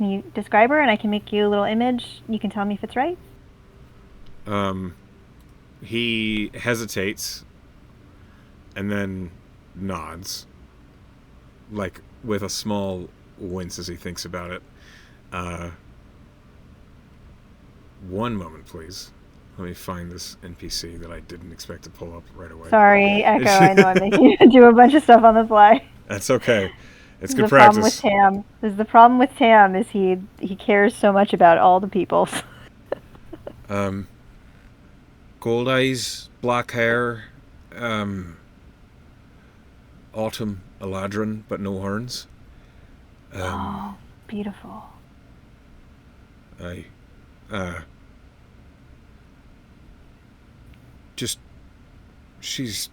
you describe her and I can make you a little image? You can tell me if it's right? He hesitates and then nods, like with a small wince as he thinks about it. One moment, please. Let me find this NPC that I didn't expect to pull up right away. Sorry, Echo. I know I'm making you do a bunch of stuff on the fly. That's okay. It's good the practice. Problem with Tam. This is the problem with Tam is he cares so much about all the people. Gold eyes, black hair, Autumn Eladrin, but no horns. Oh, beautiful. I, just, she's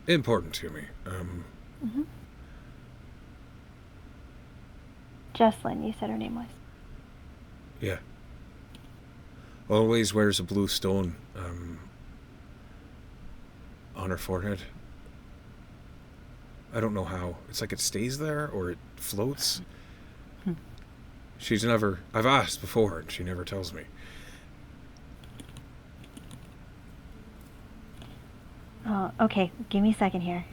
important to me. Mm-hmm. Jesslyn, you said her name was. Yeah. Always wears a blue stone, on her forehead. I don't know how. It's like it stays there or it floats. She's never... I've asked before and she never tells me. Oh, okay. Give me a second here.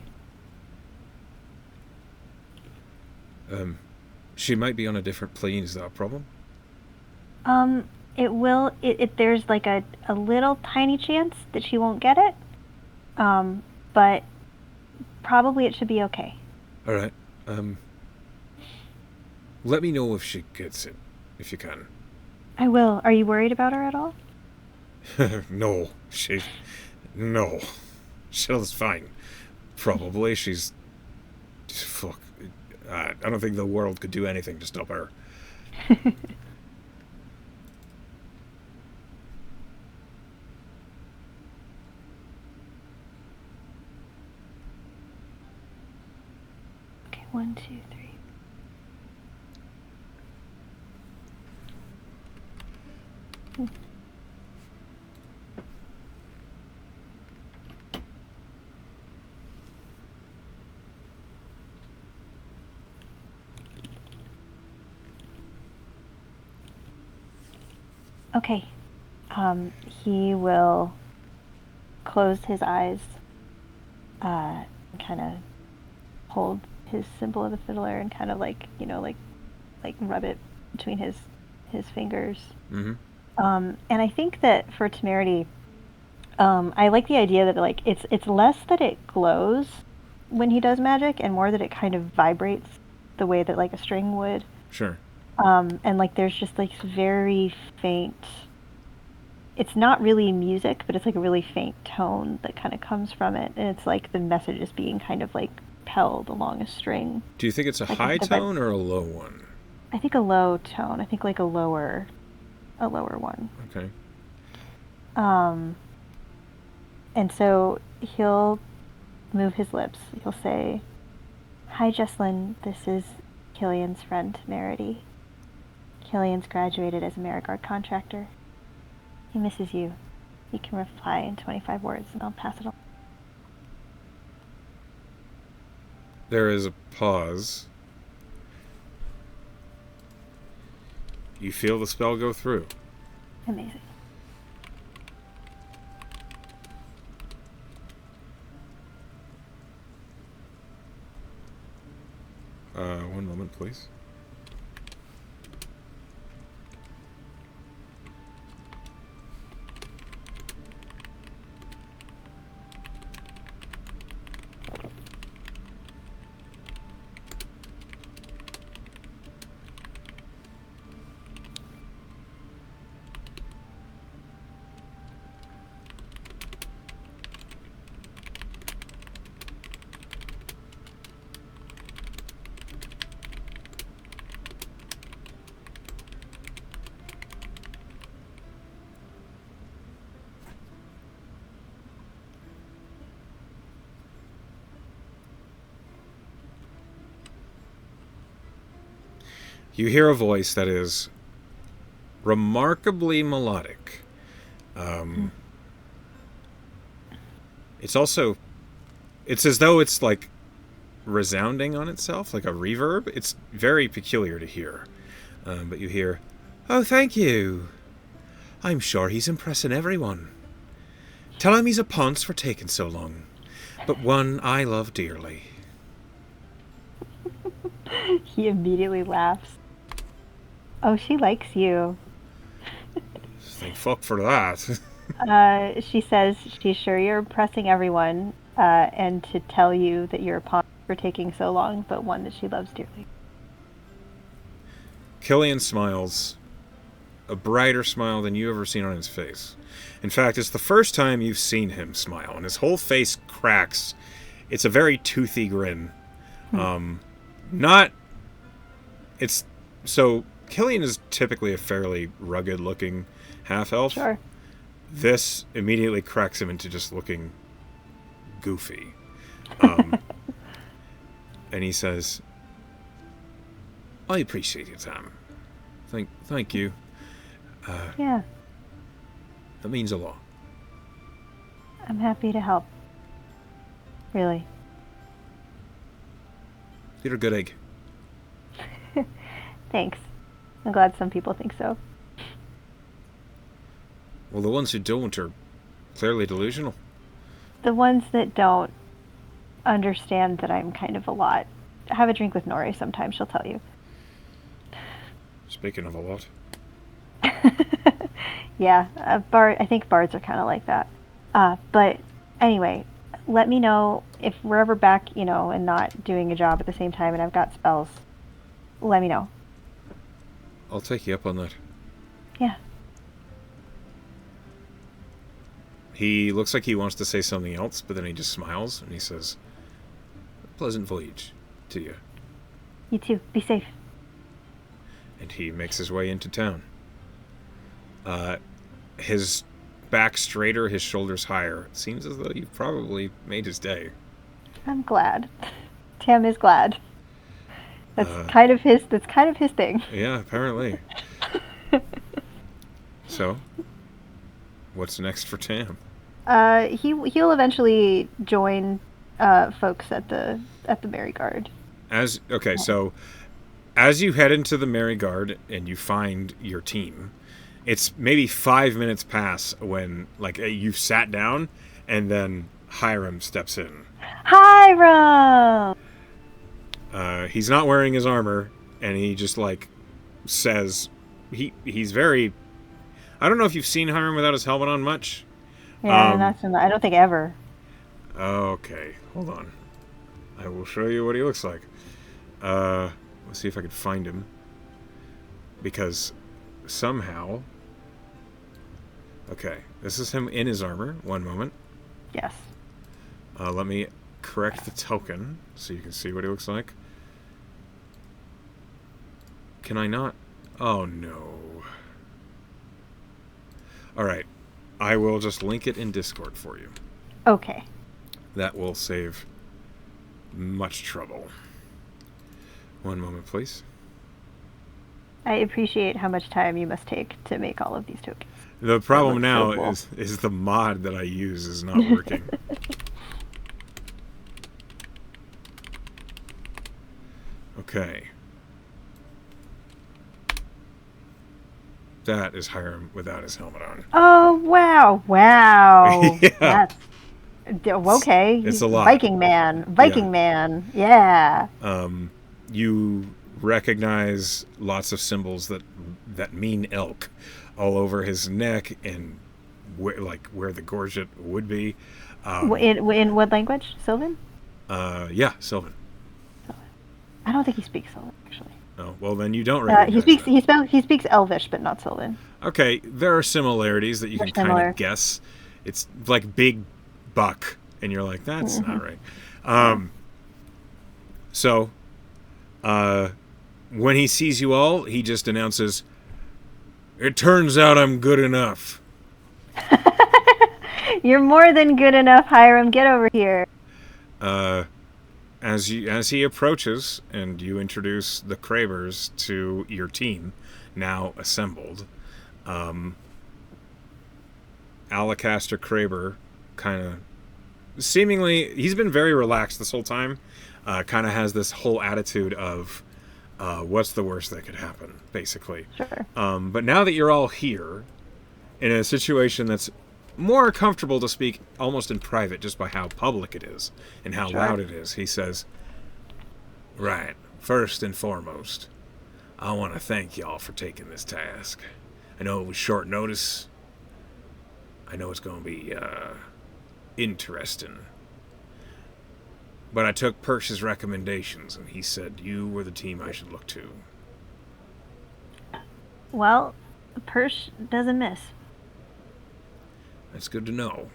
She might be on a different plane. Is that a problem? It will. There's like a little tiny chance that she won't get it. But probably it should be okay. All right. Let me know if she gets it, if you can. I will. Are you worried about her at all? No. No. Shell's fine. Probably. She's... Fuck. I don't think the world could do anything to stop her. Okay, 1, 2, 3. Okay. He will close his eyes, kind of hold his symbol of the fiddler and kind of like rub it between his fingers. Mm-hmm. And I think that for Temerity, I like the idea that like it's less that it glows when he does magic and more that it kind of vibrates the way that like a string would. Sure. And like there's just like very faint, it's not really music, but it's like a really faint tone that kind of comes from it, and it's like the message is being kind of like propelled along a string. Do you think it's a like high tone or a low one? I think a low tone. I think like a lower one. Okay. And so he'll move his lips. He'll say, "Hi, Jesslyn. This is Killian's friend, Merity. Killian's graduated as a Marigard contractor. He misses you. You can reply in 25 words and I'll pass it on." There is a pause. You feel the spell go through. Amazing. One moment, please. You hear a voice that is remarkably melodic. It's also... It's as though it's like resounding on itself, like a reverb. It's very peculiar to hear. But you hear, "Oh, thank you. I'm sure he's impressing everyone. Tell him he's a ponce for taking so long, but one I love dearly." He immediately laughs. "Oh, she likes you." Thank fuck for that. She says she's sure you're impressing everyone, and to tell you that you're a pawn for taking so long, but one that she loves dearly. Killian smiles. a brighter smile than you've ever seen on his face. In fact, it's the first time you've seen him smile, and his whole face cracks. It's a very toothy grin. Not... It's... So, Killian is typically a fairly rugged-looking half-elf. Sure. This immediately cracks him into just looking goofy. And he says, I appreciate your time. Thank you. Yeah. That means a lot. I'm happy to help. Really. You're a good egg. Thanks. I'm glad some people think so. Well, the ones who don't are clearly delusional. The ones that don't understand that I'm kind of a lot. Have a drink with Nori sometime, she'll tell you. Speaking of a lot. Yeah, I think bards are kind of like that. But anyway, let me know if we're ever back, and not doing a job at the same time and I've got spells. Let me know. I'll take you up on that. Yeah. He looks like he wants to say something else, but then he just smiles and he says, pleasant voyage to you. You too. Be safe. And he makes his way into town. His back straighter, his shoulders higher. It seems as though you've probably made his day. I'm glad. Tam is glad. That's kind of his thing. Yeah, apparently. So, what's next for Tam? He'll eventually join folks at the Merry Guard. So as you head into the Merry Guard and you find your team, it's maybe 5 minutes pass when you've sat down and then Hiram steps in. Hiram! He's not wearing his armor and he just says he's very... I don't know if you've seen Hiram without his helmet on much. Yeah, not so much. I don't think ever. Okay, hold on. I will show you what he looks like. Let's see if I can find him. Because somehow... Okay, this is him in his armor. One moment. Yes. Let me correct the token so you can see what he looks like. Can I not? Oh, no. Alright. I will just link it in Discord for you. Okay. That will save much trouble. One moment, please. I appreciate how much time you must take to make all of these tokens. The problem now so cool. is the mod that I use is not working. Okay. That is Hiram without his helmet on. Oh, wow. Wow. Yeah. That's... Okay. It's a lot. Viking man. Yeah. You recognize lots of symbols that mean elk all over his neck and where the gorget would be. In what language? Sylvan? Yeah, Sylvan. I don't think he speaks Sylvan, actually. Oh, well then you don't recognize he speaks Elvish, but not Sylvan. Okay, there are similarities that you can kind of guess. It's like big buck, and you're like, that's not right. So, when he sees you all, he just announces, "It turns out I'm good enough." You're more than good enough, Hiram. Get over here. As he approaches and you introduce the Kravers to your team, now assembled, Alacaster Kraber kind of seemingly, he's been very relaxed this whole time, kind of has this whole attitude of what's the worst that could happen, basically. Sure. But now that you're all here in a situation that's more comfortable to speak almost in private just by how public it is and how loud it is, he says, "Right, first and foremost, I want to thank y'all for taking this task. I know it was short notice. I know it's going to be interesting. But I took Persh's recommendations, and he said you were the team I should look to." Well, Persh doesn't miss. That's good to know.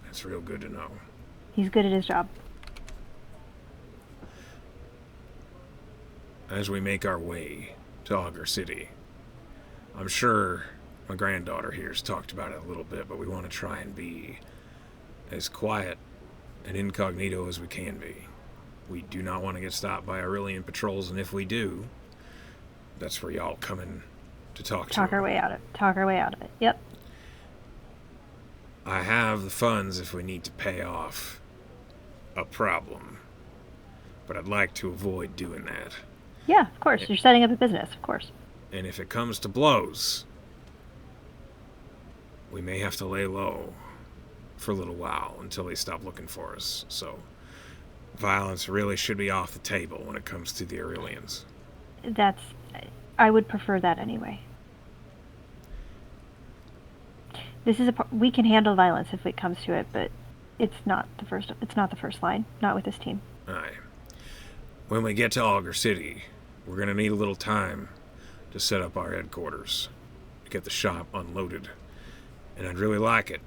That's real good to know. He's good at his job. As we make our way to Augur City, I'm sure my granddaughter here's talked about it a little bit, but we want to try and be as quiet and incognito as we can be. We do not want to get stopped by Aurelian patrols, and if we do, that's where y'all come in to talk Talk our way out of it. Talk our way out of it. Yep. I have the funds if we need to pay off a problem, but I'd like to avoid doing that. Yeah, of course. You're setting up a business, of course. And if it comes to blows, we may have to lay low for a little while until they stop looking for us. So, violence really should be off the table when it comes to the Aurelians. I would prefer that anyway. We can handle violence if it comes to it, but it's not the first line. Not with this team. Aye. When we get to Augur City, we're gonna need a little time to set up our headquarters, to get the shop unloaded. And I'd really like it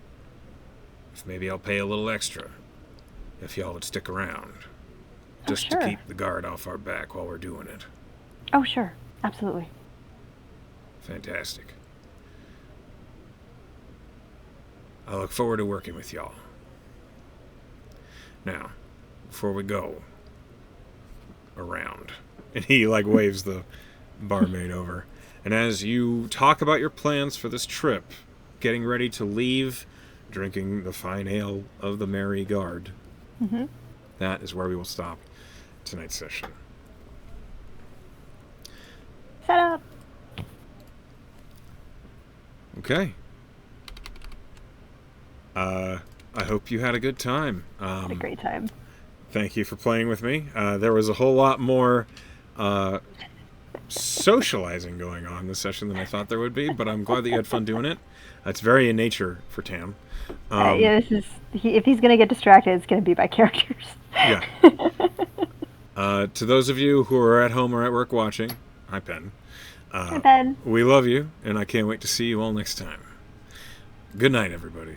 if maybe I'll pay a little extra if y'all would stick around. Just sure. to keep the guard off our back while we're doing it. Oh, sure. Absolutely. Fantastic. I look forward to working with y'all. Now, before we go around, and he waves the barmaid over, and as you talk about your plans for this trip, getting ready to leave, drinking the fine ale of the Merry Guard, that is where we will stop tonight's session. Set up. Okay. I hope you had a good time. Had a great time. Thank you for playing with me. There was a whole lot more socializing going on this session than I thought there would be, but I'm glad that you had fun doing it. It's very in nature for Tam. Yeah, if he's going to get distracted, it's going to be by characters. Yeah. To those of you who are at home or at work watching, hi, Penn. Hi, Ben. We love you, and I can't wait to see you all next time. Good night, everybody.